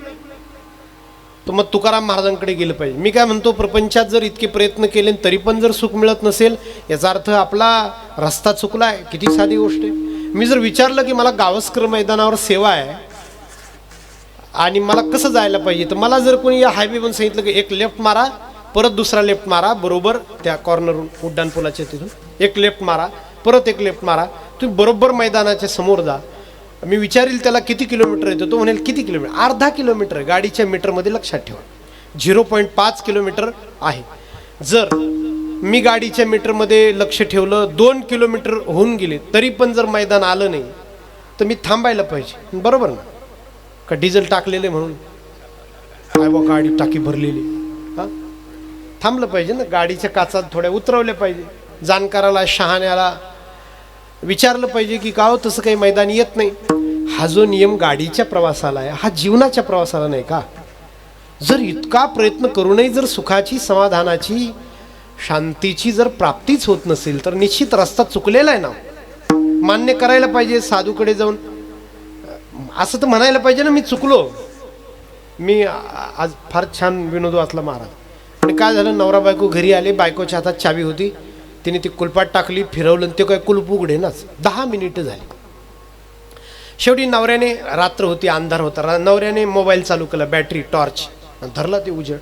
तर मग तुकाराम महाराजांकडे गेलं पाहिजे. मी काय म्हणतो, प्रपंचात जर इतके प्रयत्न केले तरी पण जर सुख मिळत नसेल, याचा अर्थ आपला रस्ता चुकलाय. किती साधी गोष्ट आहे. मी जर विचारलं की मला गावस्कर मैदानावर सेवा आहे आणि मला कसं जायला पाहिजे, तर मला जर कोणी या हायवेवरून सांगितलं की एक लेफ्ट मारा, परत दुसरा लेफ्ट मारा, बरोबर त्या कॉर्नरवरून उड्डाणपुलाच्या तिथून एक लेफ्ट मारा, परत एक लेफ्ट मारा, तुम्ही बरोबर मैदानाच्या समोर जा. मी विचारील त्याला किती किलोमीटर येतो, तो म्हणेल किती किलोमीटर, अर्धा किलोमीटर. गाडीच्या मीटरमध्ये लक्षात ठेवा 0.5 किलोमीटर आहे. जर मी गाडीच्या मीटरमध्ये लक्ष ठेवलं 2 किलोमीटर होऊन गेले तरी पण जर मैदान आलं नाही, तर मी थांबायला पाहिजे. बरोबर ना? का डिझेल टाकलेले म्हणून काय बा गाडी टाकी भरलेली, हां थांबलं पाहिजे ना. गाडीच्या काचात थोड्या उतरवल्या पाहिजे. जाणकाराला, शहाण्याला विचारलं पाहिजे की का हो तसं काही मैदान येत नाही. हा जो नियम गाडीच्या प्रवासाला आहे, हा जीवनाच्या प्रवासाला नाही का? जर इतका प्रयत्न करूनही जर सुखाची, समाधानाची, शांतीची जर प्राप्तीच होत नसेल, तर निश्चित रस्ता चुकलेला आहे ना. मान्य करायला पाहिजे. साधूकडे जाऊन असं तर म्हणायला पाहिजे ना, मी चुकलो. मी आज फार छान विनोद वाचला महाराज. आणि काय झालं, नवरा बायको घरी आले, बायकोच्या हातात चावी होती, तिने ती कुलपाट टाकली, फिरवलं, ते काय कुलूप उघडेनाच. 10 मिनिटं झाली. शेवटी नवऱ्याने, रात्र होती, अंधार होता, नवऱ्याने मोबाईल चालू केला, बॅटरी टॉर्च धरला, ते उजेड.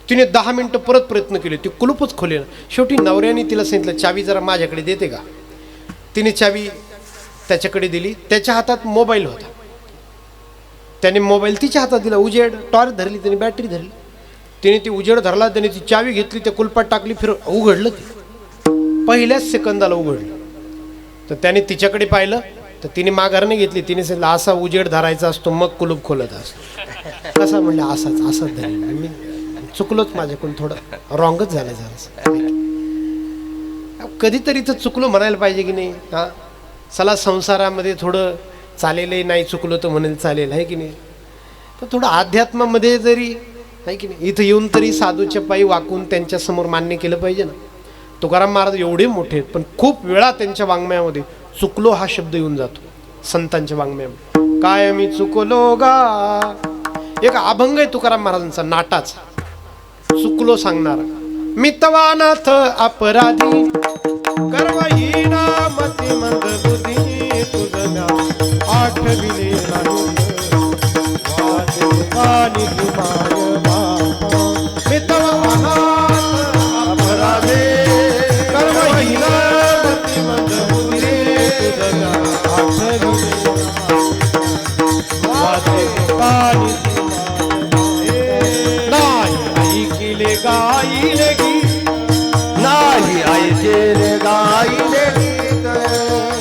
तिने 10 मिनिटं परत प्रयत्न केले, ती कुलूपच खोलेलं. शेवटी नवऱ्याने तिला सांगितलं, चावी जरा माझ्याकडे देते का? तिने चावी त्याच्याकडे दिली. त्याच्या हातात मोबाईल होता, त्याने मोबाईल तिच्या हातात दिला. उजेड, टॉर्च धरली, त्याने बॅटरी धरली. तिने ती उजेड धरला, त्याने ती चावी घेतली, त्या कुलपाट टाकली, उघडलं. ते पहिल्याच सेकंदाला उघडलं. तर त्याने तिच्याकडे पाहिलं, तर तिने माघारने घेतली. तिने सांगितलं, असा उजेड धरायचा असतो, मग कुलूप खोलत असतो. कसा म्हणलं, असाच धरेल. मी चुकलोच, माझ्याकडून थोडं रॉंगच झालं जरा. कधीतरी तर चुकलो म्हणायला पाहिजे की नाही? हां चला, संसारामध्ये थोडं चालेलही, नाही चुकलो तर म्हणेल चालेल, आहे की नाही? तर थोडं अध्यात्मामध्ये जरी, आहे की नाही, इथं येऊन तरी साधूच्या पायी वाकून त्यांच्यासमोर मान्य केलं पाहिजे ना. तुकाराम महाराज एवढे मोठे आहेत, पण खूप वेळा त्यांच्या वाङ्मयामध्ये चुकलो हा शब्द येऊन जातो. संतांच्या वाङ्मयामध्ये काय मी चुकलो गा, एक अभंग आहे तुकाराम महाराजांचा, नाटाचा, चुकलो सांगणारा. मितवानाथ अपराधी, कर्महीना मती मंद बुद्धी, तुझं नाव आठविले नाही, वाचे कानी माय बापा. मितवानाथ अपराधी, कर्महीना मती मंद बुद्धी, तुझं नाव आठविले नाही, वाचे कानी नाही. ऐकिले गायिले गीत,
केले गाईले गीत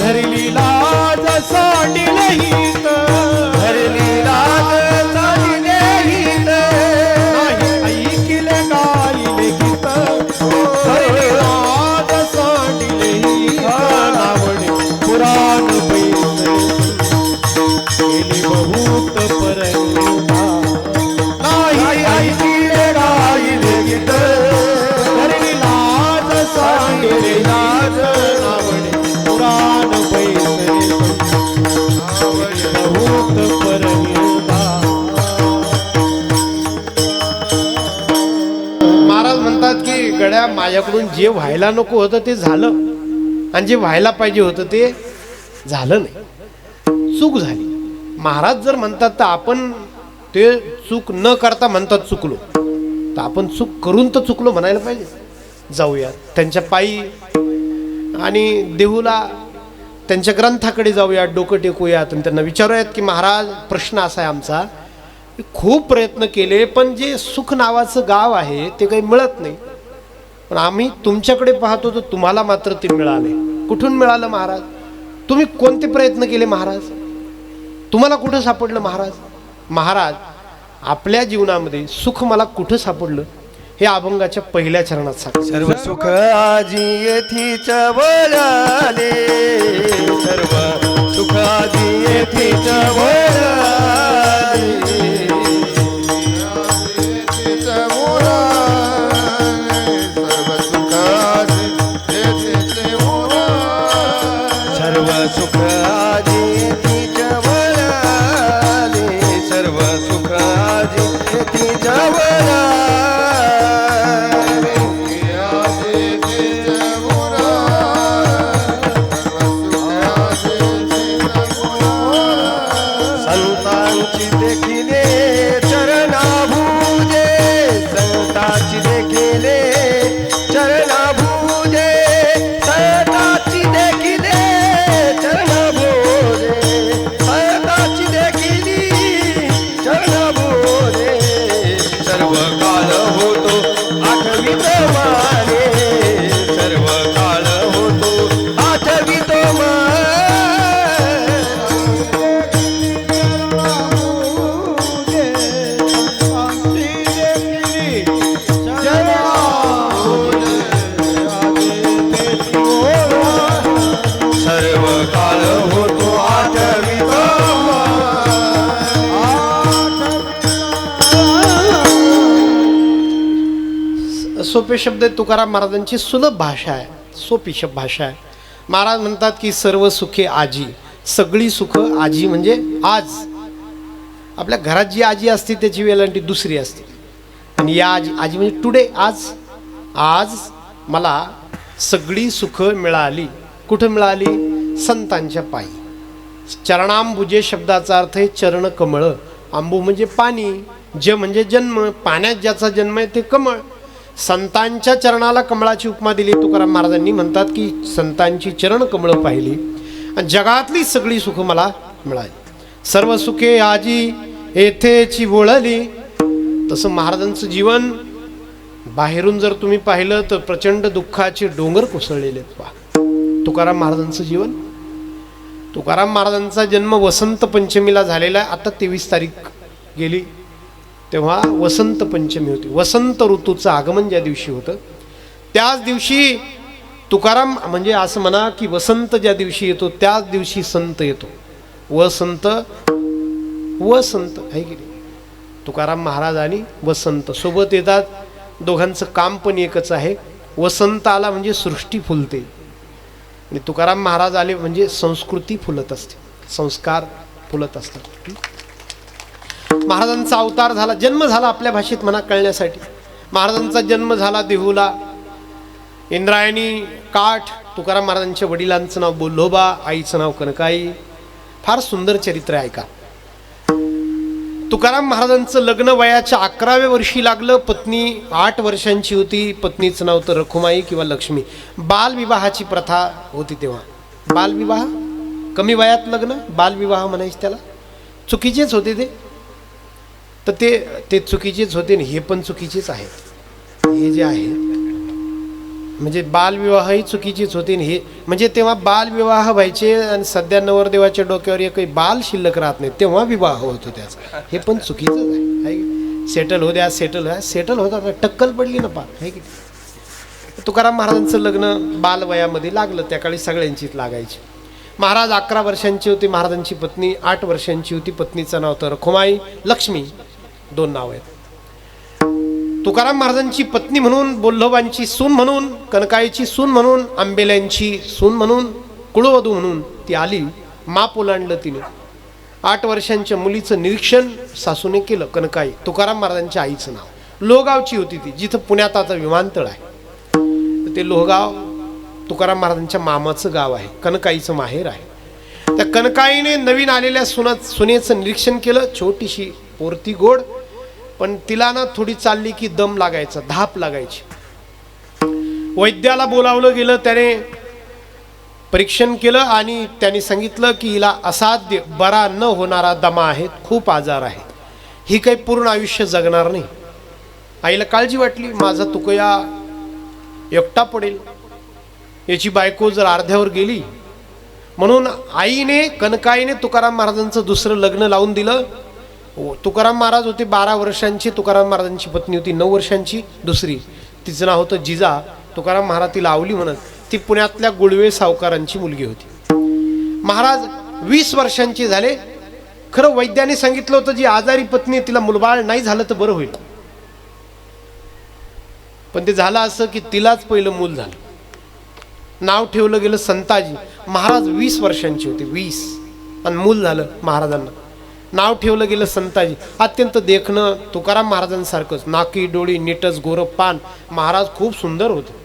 धरली लाज सांडिले हित
धरली लाज सांडिले हित
ऐकिले गाईले गीत धरली लाज सांडिले हित नावडे पुराण पैसे केली बहुत परंगा नाही ऐकिले गाईले गीत धरली लाज सांडिले लाज नावडे पुराण पैसे बहुत परंगा. महाराज म्हणतात की गड्या माझ्याकडून जे व्हायला नको होतं ते झालं आणि जे व्हायला पाहिजे होतं ते झालं नाही, चूक झाली. महाराज जर म्हणतात तर आपण ते चूक न करता म्हणतात चुकलो, तर आपण चूक करून तर चुकलो म्हणायला पाहिजे. जाऊया त्यांच्या पायी आणि देहूला त्यांच्या ग्रंथाकडे जाऊया, डोकं टेकूयात आणि त्यांना विचारूयात की महाराज प्रश्न असा आहे आमचा, खूप प्रयत्न केले पण जे सुख नावाचं गाव आहे ते काही मिळत नाही, पण आम्ही तुमच्याकडे पाहतो तर तुम्हाला मात्र ते मिळाले. कुठून मिळालं महाराज? तुम्ही कोणते प्रयत्न केले महाराज? तुम्हाला कुठं सापडलं महाराज? महाराज आपल्या जीवनामध्ये सुख मला कुठं सापडलं हे अभंगाच्या पहिल्या चरणात सांग.
सर्व सुख आजी येथीच वळाले सर्व सुख आजी येथीच वळाले सर्व सुख आजी येथीच वळाले सर्व सुख आजी येथीच वळाले संतांची देखिले चरणाभूजे संतांची देखिले चरणाभूजे संतांची देखिले चरणाभूजे संतांची देखिली चरणाभूजे सर्व काळ होतो आठवीत माने सर्व काळ होतो आठवीत माने सर्व काळ होतो आठवीत
सोपे शब्द आहेत. तुकाराम महाराजांची सुलभ भाषा आहे, सोपी भाषा आहे. महाराज म्हणतात की सर्व सुखे आजी, सगळी सुख आजी म्हणजे आज. आपल्या घरात जी आजी असते त्याची वेलांटी दुसरी असते, आणि या आजी आजी म्हणजे टुडे आज. आज मला सगळी सुख मिळाली. कुठं मिळाली? संतांच्या पायी. चरणांबुजे शब्दाचा अर्थ आहे चरण कमळ. आंबू म्हणजे पाणी, ज म्हणजे जन्म, पाण्यात ज्याचा जन्म आहे ते कमळ. संतांच्या चरणाला कमळाची उपमा दिली तुकाराम महाराजांनी. म्हणतात की संतांची चरण कमळ पाहिली आणि जगातली सगळी सुख मला मिळाली. सर्व सुखे आजी येथेची वळली. तसं महाराजांचं जीवन बाहेरून जर तुम्ही पाहिलं तर प्रचंड दुःखाचे डोंगर कोसळलेले आहेत. पहा तुकाराम महाराजांचं जीवन. तुकाराम महाराजांचा जन्म वसंत पंचमीला झालेला आहे. आता 23 तारीख गेली तेव्हा वसंत पंचमी होती. वसंत ऋतूचं आगमन ज्या दिवशी होतं त्याच दिवशी तुकाराम म्हणजे असं म्हणा की वसंत ज्या दिवशी येतो त्याच दिवशी संत येतो. वसंत आहे की नाही? तुकाराम महाराज आणि वसंत सोबत येतात. दोघांचं काम पण एकच आहे. वसंत आला म्हणजे सृष्टी फुलते आणि तुकाराम महाराज आले म्हणजे संस्कृती फुलत असते, संस्कार फुलत असतात. महाराजांचा अवतार झाला, जन्म झाला आपल्या भाषेत म्हणा कळण्यासाठी. महाराजांचा जन्म झाला देहूला. इंद्रायणी काठ. तुकाराम महाराजांच्या वडिलांचं नाव बोल्होबा, आईचं नाव कनकाई. फार सुंदर चरित्र आहे ऐका. तुकाराम महाराजांचं लग्न वयाच्या 11व्या वर्षी लागलं. पत्नी 8 वर्षांची होती. पत्नीचं नाव तर रखुमाई किंवा लक्ष्मी. बालविवाहाची प्रथा होती तेव्हा. बालविवाह, कमी वयात लग्न, बालविवाह म्हणायचे त्याला. चुकीचेच होते ते. तर ते चुकीचेच होते आणि हे पण चुकीचेच आहेत. हे जे आहे म्हणजे बालविवाहही चुकीचीच होते आणि हे म्हणजे तेव्हा बालविवाह व्हायचे आणि सध्या नवरदेवाच्या डोक्यावर एकही बाल शिल्लक राहत नाही तेव्हा विवाह होतो त्याचा, हे पण चुकीचंच आहे. सेटल हो द्या, सेटल होता टक्कल पडली ना पार आहे की. तुकाराम महाराजांचं लग्न बालवयामध्ये लागलं, त्या काळी सगळ्यांचीच लागायची. महाराज 11 वर्षांची होती, महाराजांची पत्नी 8 वर्षांची होती. पत्नीचं नाव तर रखुमाई, लक्ष्मी 2 नाव आहेत. तुकाराम महाराजांची पत्नी म्हणून, बोल्लोबांची सून म्हणून, कनकाईची सून म्हणून, आंबेल्यांची सून म्हणून, कुळवधू म्हणून ती आली. माप ओलांडलं तिने. 8 वर्षांच्या मुलीचं निरीक्षण सासूने केलं. कनकाई तुकाराम महाराजांच्या आईचं नाव. लोहगावची होती ती, जिथं पुण्यात आता विमानतळ आहे. ते लोहगाव तुकाराम महाराजांच्या मामाचं गाव आहे, कनकाईचं माहेर आहे. त्या कनकाईने नवीन आलेल्या सुनेचं निरीक्षण केलं. छोटीशी पोरती गोड, पण तिला ना थोडी चालली की दम लागायचा, धाप लागायची. वैद्याला बोलावलं गेलं. त्याने परीक्षण केलं आणि त्यांनी सांगितलं की हिला असाध्य बरा न होणारा दमा आहे, खूप आजार आहे, ही काही पूर्ण आयुष्य जगणार नाही. आईला काळजी वाटली, माझा तुकया एकटा पडेल, याची बायको जर अर्ध्यावर गेली. म्हणून आईने, कनकाईने तुकाराम महाराजांचं दुसरं लग्न लावून दिलं. तुकाराम महाराज होते 12 वर्षांची, तुकाराम महाराजांची पत्नी होती 9 वर्षांची दुसरी, तिचं नाव होतं जिजा. तुकाराम महाराज तिला आवली म्हणत. ती पुण्यातल्या गुळवे सावकारांची मुलगी होती. महाराज 20 वर्षांचे झाले. खरं वैद्याने सांगितलं होतं जी आजारी पत्नी तिला मुलबाळ नाही झालं तर बरं होईल, पण ते झालं असं की तिलाच पहिलं मूल झालं. नाव ठेवलं गेलं संताजी. महाराज 20 वर्षांची होते, 20, आणि मूल झालं महाराजांना. नाव ठेवलं गेलं संताजी. अत्यंत देखणं तुकाराम महाराजांसारखंच, नाकी डोळी नीटच गोरं पान. महाराज खूप सुंदर होते.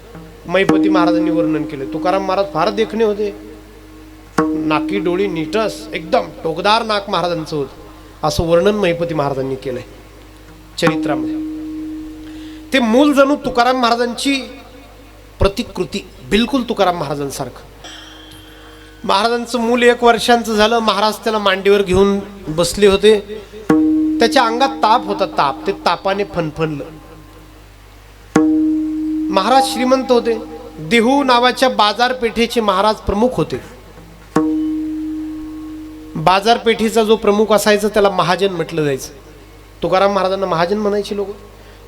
मैपती महाराजांनी वर्णन केलं. तुकाराम महाराज फार देखणे होते, नाकी डोळी नीटस, एकदम टोकदार नाक महाराजांचं होतं, असं वर्णन मैपती महाराजांनी केलंय चरित्रामध्ये. ते मूल जणू तुकाराम महाराजांची प्रतिकृती, बिलकुल तुकाराम महाराजांसारखं. महाराजांचं मूल 1 वर्षांचं झालं. महाराज त्याला मांडीवर घेऊन बसले होते. त्याच्या अंगात ताप होता, ताप. ते तापाने फणफणलं. महाराज श्रीमंत होते. देहू नावाच्या बाजारपेठेचे महाराज प्रमुख होते. बाजारपेठेचा जो प्रमुख असायचा त्याला महाजन म्हटलं जायचं. तुकाराम महाराजांना महाजन म्हणायचे लोक.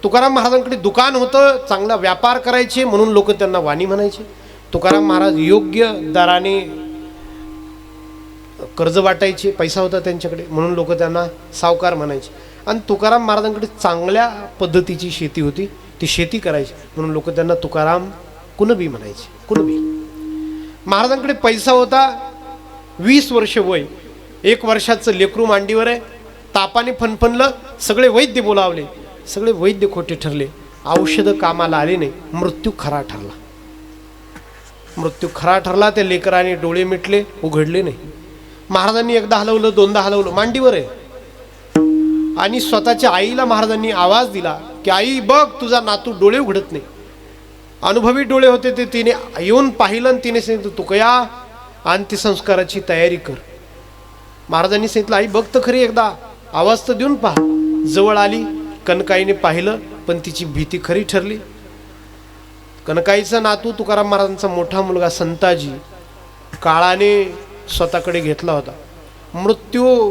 तुकाराम महाराजांकडे दुकान होतं, चांगला व्यापार करायचे म्हणून लोक त्यांना वाणी म्हणायचे. तुकाराम महाराज योग्य दराने कर्ज वाटायचे, पैसा होता त्यांच्याकडे म्हणून लोक त्यांना सावकार म्हणायचे. आणि तुकाराम महाराजांकडे चांगल्या पद्धतीची शेती होती, ती शेती करायची म्हणून लोक त्यांना तुकाराम कुणबी म्हणायचे. कुणबी. महाराजांकडे पैसा होता. 20 वर्ष वय, 1 वर्षाचं लेकरू मांडीवर आहे, तापाने फणफणलं. सगळे वैद्य बोलावले, सगळे वैद्य खोटे ठरले, औषधं कामाला आले नाही. मृत्यू खरा ठरला. मृत्यू खरा ठरला. त्या लेकराने डोळे मिटले, उघडले नाही. महाराजांनी एकदा हलवलं, दोनदा हलवलं, मांडीवर आहे. आणि स्वतःच्या आईला महाराजांनी आवाज दिला की आई बघ तुझा नातू डोळे उघडत नाही. अनुभवी डोळे होते ते. तिने येऊन पाहिलं आणि तिने सांगितलं तुकया अंत्यसंस्काराची तयारी कर. महाराजांनी सांगितलं आई बघ तर खरी, एकदा आवाज तर देऊन पहा. जवळ आली. कनकाईने पाहिलं पण तिची भीती खरी ठरली. कनकाईचा नातू तुकाराम महाराजांचा मोठा मुलगा संताजी काळाने स्वतःकडे घेतला होता. मृत्यू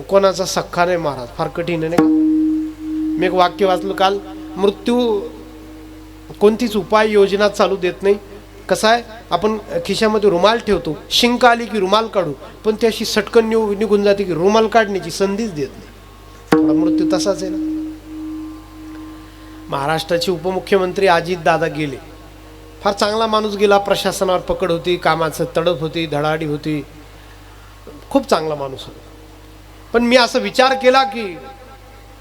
कोणाचा सख्खा नाही महाराज, फार कठीण आहे नाही का. मी एक वाक्य वाचलं काल, मृत्यू कोणतीच उपाय योजना चालू देत नाही. कसं आहे, आपण खिशामध्ये रुमाल ठेवतो, शिंक आली की रुमाल काढू, पण ती अशी सटकन निघून जाते की रुमाल काढण्याची संधीच देत नाही. थोडा मृत्यू तसाच आहे ना. महाराष्ट्राचे उपमुख्यमंत्री अजितदादा गेले. फार चांगला माणूस गेला. प्रशासनावर पकड होती, कामाचं तडफ होती, धडाडी होती, खूप चांगला माणूस होता. पण मी असा विचार केला की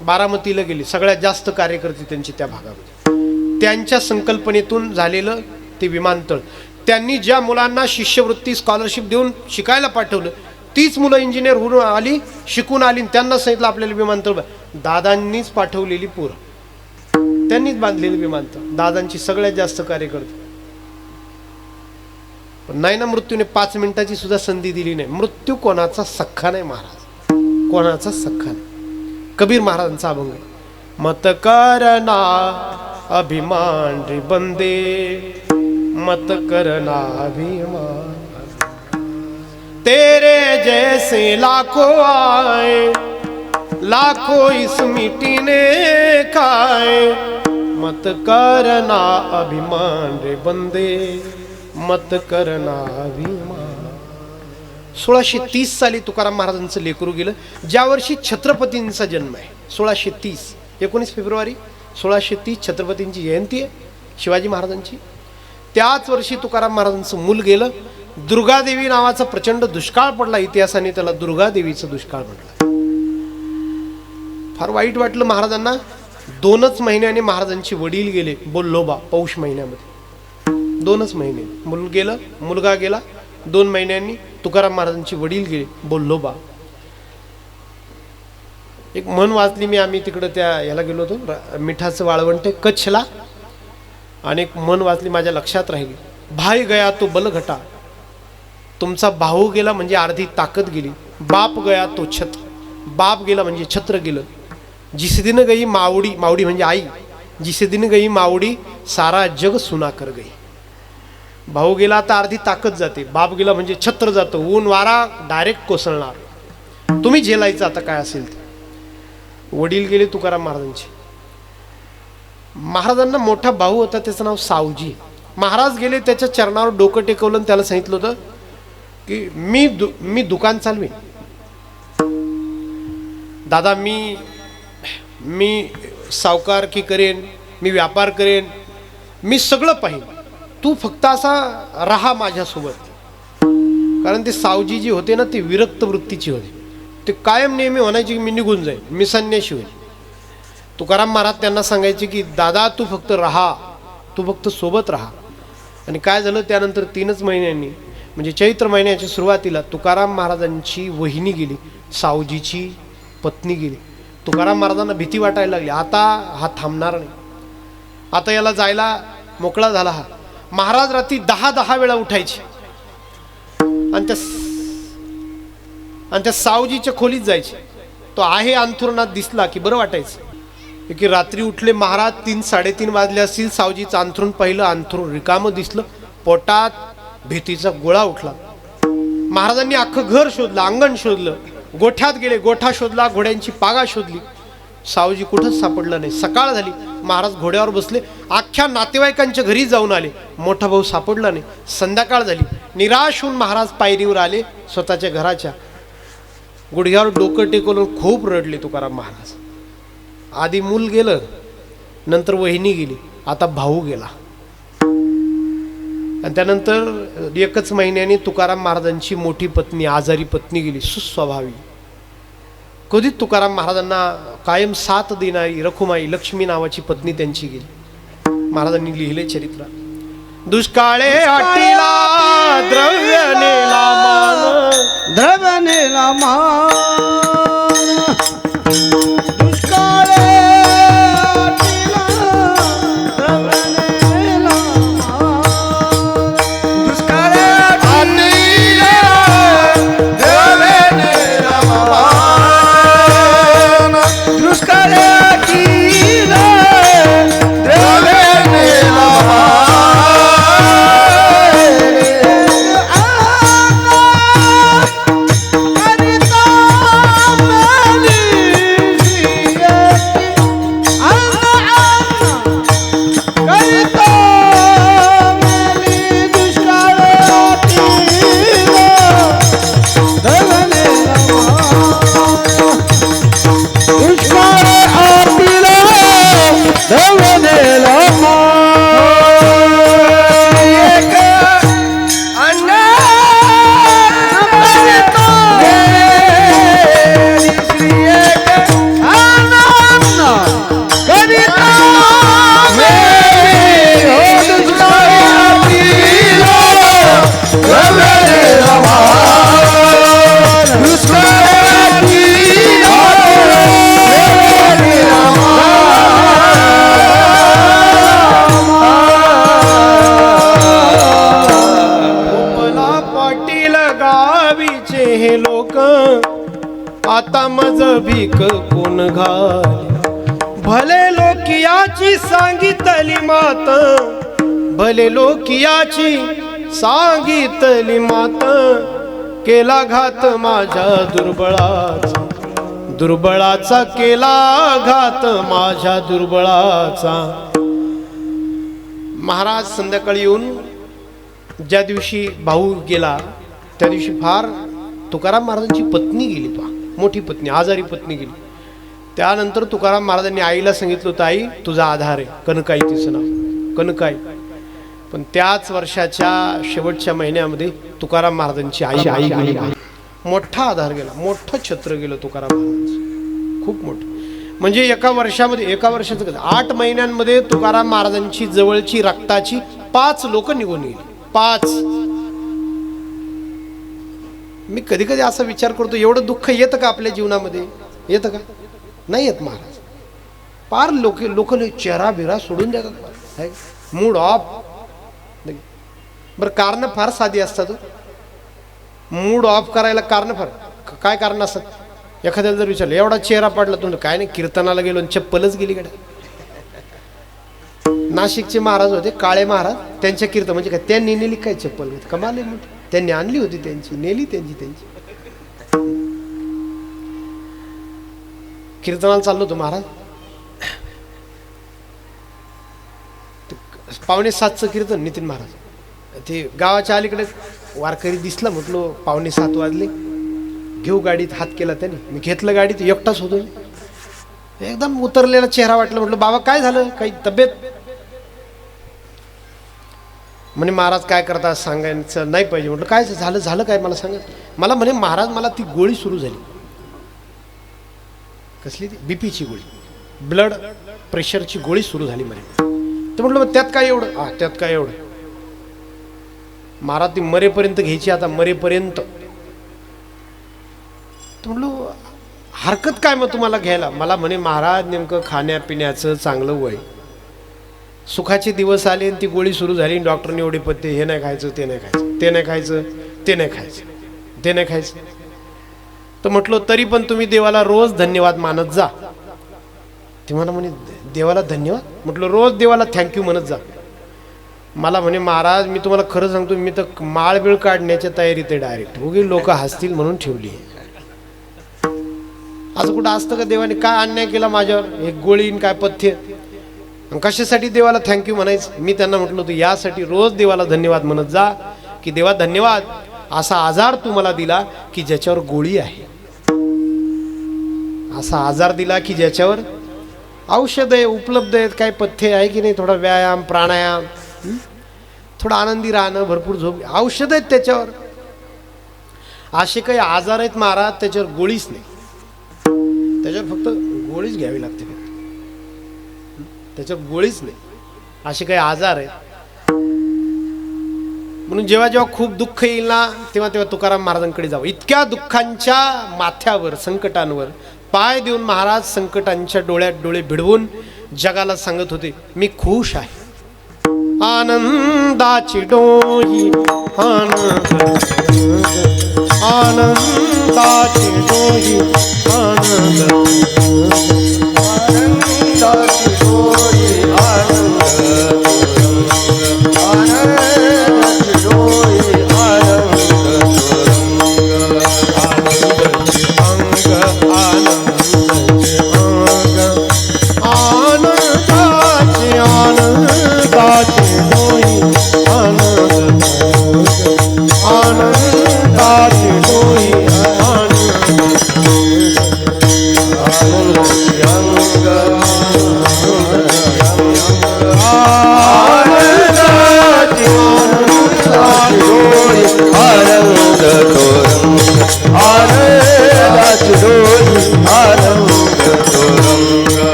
बारामतीला गेली, सगळ्यात जास्त कार्यकर्ते त्यांची त्या भागामध्ये. त्यांच्या संकल्पनेतून झालेलं ते विमानतळ. त्यांनी ज्या मुलांना शिष्यवृत्ती स्कॉलरशिप देऊन शिकायला पाठवलं, तीच मुलं इंजिनियर होऊन आली, शिकून आली. त्यांना सांगितलं आपल्याला विमानतळ. दादांनीच पाठवलेली पोरं, त्यांनीच बांधलेलं विमानतळ. दादांची सगळ्यात जास्त कार्यकर्ते. पण नाही ना, मृत्यूने 5 मिनिटाची सुद्धा संधी दिली नाही. मृत्यू कोणाचा सख्खा नाही महाराज, कोणाचा सख्खा नाही. कबीर महाराजांचा अभंग, मत करना अभिमान रे बंदे, मत करना अभिमान। तेरे जैसे लाखों आए, लाखों इस मिट्टी ने खाए, मत करना अभिमान रे बंदे, मत करना अभिमान। 1630 साली तुकाराम महाराजांचं लेकरू गेलं, ज्या वर्षी छत्रपतींचा जन्म आहे 1630, 19 फेब्रुवारी 1630 छत्रपतींची जयंती आहे शिवाजी महाराजांची। त्याच वर्षी तुकाराम महाराजांचं मूल गेलं। दुर्गादेवी नावाचा प्रचंड दुष्काळ पडला, इतिहासाने त्याला दुर्गादेवीचा दुष्काळ म्हटला। फार वाईट वाटलं महाराजांना। 2च महिन्याने महाराजांचे वडील गेले बोल्लोबा, पौष महिन्यामध्ये 2च महिने मुलगा गेला। 2 महिन्यांनी तुकाराम महाराजांचे वडील गेले बोल्लोबा। एक म्हण वाचली मी, आम्ही तिकडं त्या याला गेलो होतो मिठाचं वाळवंट कच्छला, आणि एक म्हण वाचली माझ्या लक्षात राहिली, भाई गया तो बलघटा। तुमचा भाऊ गेला म्हणजे अर्धी ताकद गेली। बाप गया तो छत्र, बाप गेला म्हणजे छत्र गेलं। जिस दिन गई मावडी, मावडी म्हणजे आई, जिस दिन गई मावडी सारा जग सुना कर गई। भाऊ गेला तर अर्धी ताकद जाते, बाप गेला म्हणजे छत्र जातं, ऊन वारा डायरेक्ट कोसळणार, तुम्ही झेलायचं आता काय असेल ते। वडील गेले तुकाराम महाराजांचे। महाराजांना मोठा भाऊ होता, त्याचं नाव सावजी। महाराज गेले, त्याच्या चरणावर डोकं टेकवलं आणि त्याला सांगितलं होतं की मी दुकान चालवेन दादा, मी सावकारकी करेन, मी व्यापार करेन, मी सगळं पाहिन, तू फक्त असा राहा माझ्यासोबत। कारण ते सावजी जी होते ना, ते विरक्त वृत्तीची होते, ते कायम नेहमी म्हणायचे की मी निघून जाईन, मी संन्याशी होईल। तुकाराम महाराज त्यांना सांगायचे की दादा तू फक्त राहा, तू फक्त सोबत राहा। आणि काय झालं, त्यानंतर 3च महिन्यांनी म्हणजे चैत्र महिन्याच्या सुरुवातीला तुकाराम महाराजांची वहिनी गेली, सावजीची पत्नी गेली। तुकाराम महाराजांना भीती वाटायला लागली, आता हा थांबणार नाही, आता याला जायला मोकळा झाला हा। महाराज रात्री 10 वेळा उठायचे आणि त्या सावजीच्या खोलीत जायचे। तो आहे अंथरुणात दिसला की बरं वाटायचं। की रात्री उठले महाराज, 3-3:30 वाजले असतील, सावजीचं अंथरुण पाहिलं, अंथरुण रिकामं दिसलं, पोटात भीतीचा गोळा उठला। महाराजांनी अख्खं घर शोधलं, अंगण शोधलं, गोठ्यात गेले, गोठा शोधला, घोड्यांची पागा शोधली, सावजी कुठंच सापडलं नाही। सकाळ झाली, महाराज घोड्यावर बसले, अख्ख्या नातेवाईकांच्या घरी जाऊन आले, मोठा भाऊ सापडला नाही। संध्याकाळ झाली, निराश होऊन महाराज पायरीवर आले स्वतःच्या घराच्या, गुडघ्यावर डोकं टेकवून खूप रडले तुकाराम महाराज। आधी मूल गेलं, नंतर वहिनी गेली, आता भाऊ गेला। आणि त्यानंतर 1च महिन्याने तुकाराम महाराजांची मोठी पत्नी, आजारी पत्नी गेली, सुस्वभावी। कधीच तुकाराम महाराजांना कायम साथ देणारी रखुमाई लक्ष्मी नावाची पत्नी त्यांची गेली। महाराजांनी लिहिले चरित्र, दुष्काळे अटीला द्रव्य नेला मान,
द्रव्य नेला मान, दुष्काळे अटीला द्रव्य नेला मान,
दुष्काळे अटीला द्रव्य नेला मान, दुष्काळे अटीला द्रव्य नेला
आता मज भीक कोण घाल, भले लोक याची सांगितली मात, भले लोकियाची सांगितली मात, केला घात माझ्या दुर्बळाचा, दुर्बळाचा केला घात माझ्या दुर्बळाचा. महाराज संध्याकाळी येऊन ज्या दिवशी भाऊ गेला त्या दिवशी फार तुकाराम महाराजांची पत्नी गेली, पहा मोठी पत्नी, आजारी पत्नी गेली. त्यानंतर तुकाराम महाराजांनी आईला सांगितलं होतं, आई तुझा आधार आहे. कनकाई तिचं नाव, कनकाई. पण त्याच वर्षाच्या शेवटच्या महिन्यामध्ये तुकाराम महाराजांची आई गेली. मोठा आधार गेला, मोठं छत्र गेलं तुकाराम महाराजांचं, खूप मोठं. म्हणजे एका वर्षाचं 8 महिन्यांमध्ये तुकाराम महाराजांची जवळची रक्ताची 5 लोक निघून गेली. 5. मी कधी कधी असा विचार करतो, एवढं दुःख येतं का आपल्या जीवनामध्ये? येतं का? नाही येत महाराज. फार लोक चेहरा बिरा सोडून देतात, मूड ऑफ. बरं, कारण फार साधी असतात. मूड ऑफ करायला कारण फार काय कारण असतात? एखाद्याला जर विचारलं एवढा चेहरा पडला तुम्ही, काय नाही कीर्तनाला गेलो आणि चप्पलच गेली कडे. नाशिकचे महाराज होते काळे महाराज, त्यांच्या कीर्तन म्हणजे काय त्यांनी नेली काय चप्पल? कमाल आहे, त्यांनी आणली होती त्यांची, नेली त्यांची. कीर्तनाला चाललो होतो महाराज, 6:45चं कीर्तन. नितीन महाराज ते गावाच्या अलीकडे वारकरी दिसला, म्हटलो 6:45 वाजले, घेऊ गाडीत. हात केला त्याने, मी घेतलं गाडीत, एकटाच होतो. एकदम उतरलेला चेहरा वाटला. म्हटलं बाबा काय झालं, काही तब्येत? म्हणे महाराज काय करता सांगायचं नाही पाहिजे. म्हटलं काय झालं काय मला सांगा. मला म्हणे महाराज मला ती गोळी सुरू झाली. कसली ती? बीपीची गोळी, ब्लड प्रेशरची गोळी सुरू झाली म्हणे. तर म्हटलं मग त्यात काय एवढं? त्यात काय एवढं महाराज, ती मरेपर्यंत घ्यायची, आता मरेपर्यंत. तर म्हटलं हरकत काय मग तुम्हाला घ्यायला? मला म्हणे महाराज नेमकं खाण्यापिण्याचं चांगलं वय, सुखाचे दिवस आले आणि ती गोळी सुरू झाली. डॉक्टरने एवढे पत्ते, हे नाही खायचं, ते नाही खायचं, ते नाही खायचं, ते नाही खायचं, ते नाही खायचं. तर म्हटलं तरी पण तुम्ही देवाला रोज धन्यवाद मानत जा. ते मला म्हणे देवाला धन्यवाद? म्हटलं रोज देवाला थँक्यू म्हणत जा. मला म्हणे महाराज मी तुम्हाला खरं सांगतो, मी तर माळबिळ काढण्याच्या तयारीत आहे डायरेक्ट. उगी लोक हसतील म्हणून ठेवली. असं कुठं असतं का? देवाने काय अन्याय केला माझ्यावर? एक गोळीन काय पथ्य, कशासाठी देवाला थँक्यू म्हणायचं? मी त्यांना म्हटलं होतं यासाठी रोज देवाला धन्यवाद म्हणत जा, की देवा धन्यवाद, असा आजार तुम्हाला दिला की ज्याच्यावर गोळी आहे, असा आजार दिला की ज्याच्यावर औषध आहे, उपलब्ध आहेत, काय पथ्य आहे की नाही, थोडा व्यायाम प्राणायाम, थोडं आनंदी राहणं, भरपूर झोप, औषध आहेत त्याच्यावर. असे काही आजार आहेत महाराज त्याच्यावर गोळीच नाही, त्याच्यावर फक्त गोळीच घ्यावी लागते, त्याच्यावर गोळीच नाही. असे काही आजार आहेत. म्हणून जेव्हा जेव्हा खूप दुःख येईल ना, तेव्हा तेव्हा तुकाराम महाराजांकडे जावं. इतक्या दुःखांच्या माथ्यावर, संकटांवर पाय देऊन महाराज संकटांच्या डोळ्यात डोळे भिडवून जगाला सांगत होते मी खुश आहे. आनंदाची डोई आनंदाची डोई आनंदाची डोई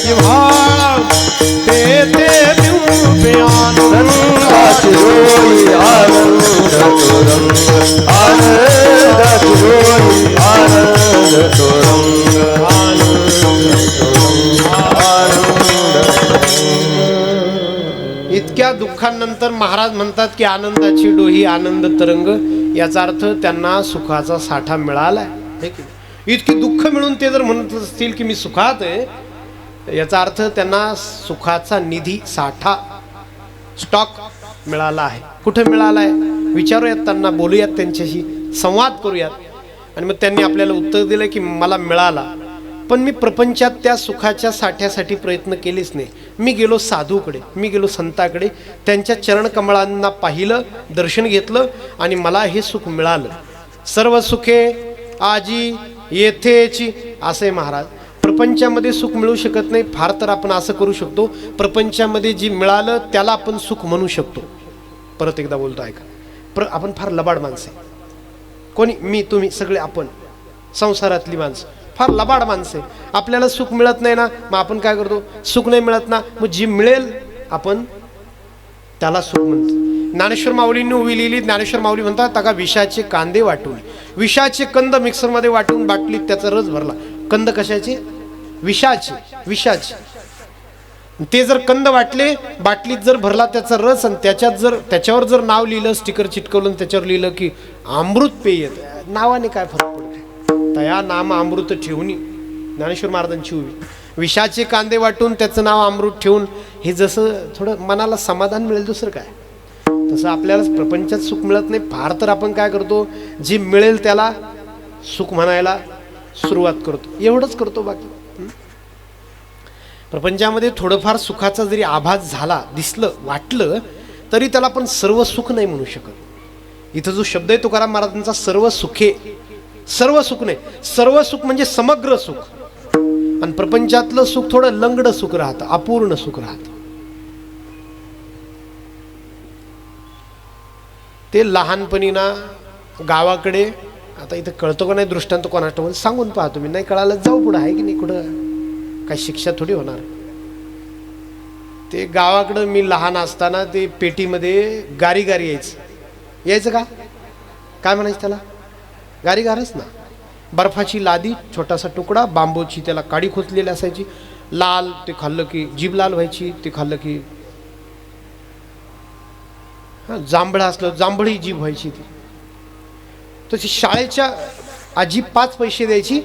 जिव्हाळा तेथे देऊ त्यानंतर महाराज म्हणतात की आनंदाची डोही आनंद तरंग, याचा अर्थ त्यांना सुखाचा साठा मिळालाय. हे की नाही? इतकी दुःख मिळून ते जर म्हणत असतील की मी सुखात आहे, याचा अर्थ त्यांना सुखाचा निधी साठा स्टॉक मिळाला आहे. कुठे मिळाला आहे विचारूयात त्यांना, बोलूयात त्यांच्याशी, संवाद करूयात. आणि मग त्यांनी आपल्याला उत्तर दिलं की मला मिळाला, पण मी प्रपंचात त्या सुखाच्या साठ्यासाठी प्रयत्न केलेच नाही. मी गेलो साधूकडे, मी गेलो संताकडे, त्यांच्या चरणकमळांना पाहिलं, दर्शन घेतलं आणि मला हे सुख मिळालं. सर्व सुखे आजी येथेची असे महाराज. प्रपंचामध्ये सुख मिळू शकत नाही, फार तर आपण असं करू शकतो, प्रपंचामध्ये जी मिळालं त्याला आपण सुख म्हणू शकतो. परत एकदा बोलतो ऐका, आपण फार लबाड माणसं आहे. कोणी, मी, तुम्ही, सगळे आपण संसारातली माणसं फार लबाड माणसं आहे. आपल्याला सुख मिळत नाही ना, मग आपण काय करतो, सुख नाही मिळत ना, मग जी मिळेल आपण त्याला सुख म्हणतो. ज्ञानेश्वर माऊलींनी उभी लिहिली. ज्ञानेश्वर माऊली म्हणतात का विषाचे कांदे वाटून, विषाचे कंद मिक्सरमध्ये वाटून बाटलीत त्याचा रस भरला. कंद कशाचे? विषाचे, विषाचे. ते जर कंद वाटले, बाटलीत जर भरला त्याचा रस, आणि त्याच्यावर जर नाव लिहिलं, स्टिकर चिटकवलं, त्याच्यावर लिहिलं की अमृत पेय, नावाने काय फरक पडतो? तया नाम अमृत ठेवणी, ज्ञानेश्वर महाराजांची उभी. विषाचे कांदे वाटून त्याचं नाव अमृत ठेवून, हे जसं थोडं मनाला समाधान मिळेल, दुसरं काय. तसं आपल्याला प्रपंचात सुख मिळत नाही, फार तर आपण काय करतो, जे मिळेल त्याला सुख म्हणायला सुरुवात करतो, एवढंच करतो. बाकी प्रपंचामध्ये थोडंफार सुखाचा जरी आभास झाला, दिसलं, वाटलं, तरी त्याला आपण सर्व सुख नाही म्हणू शकत. इथं जो शब्द आहे तुकाराम महाराजांचा, सर्व सुखे, सर्व सुख नाही, सर्व सुख म्हणजे समग्र सुख. आणि प्रपंचातलं सुख थोडं लंगड सुख राहतं, अपूर्ण सुख राहतं. ते लहानपणी ना गावाकडे, आता इथं कळतो का नाही दृष्टांत कोणाष्ट सांगून पहा तुम्ही, नाही कळालं जाऊ पुढं, आहे की नाही, कुठं काय शिक्षा थोडी होणार. ते गावाकडं मी लहान असताना ते पेटीमध्ये गारी गारी यायचं का, काय म्हणायचं त्याला, गारी गारच ना. बर्फाची लादी, छोटासा तुकडा, बांबूची त्याला काडी खोचलेली असायची, लाल, ते खाल्लं की जीभ लाल व्हायची, ते खाल्लं की जांभळं असलं जांभळी जीभ व्हायची. ती तशी शाळेच्या आजी 5 पैसे द्यायची,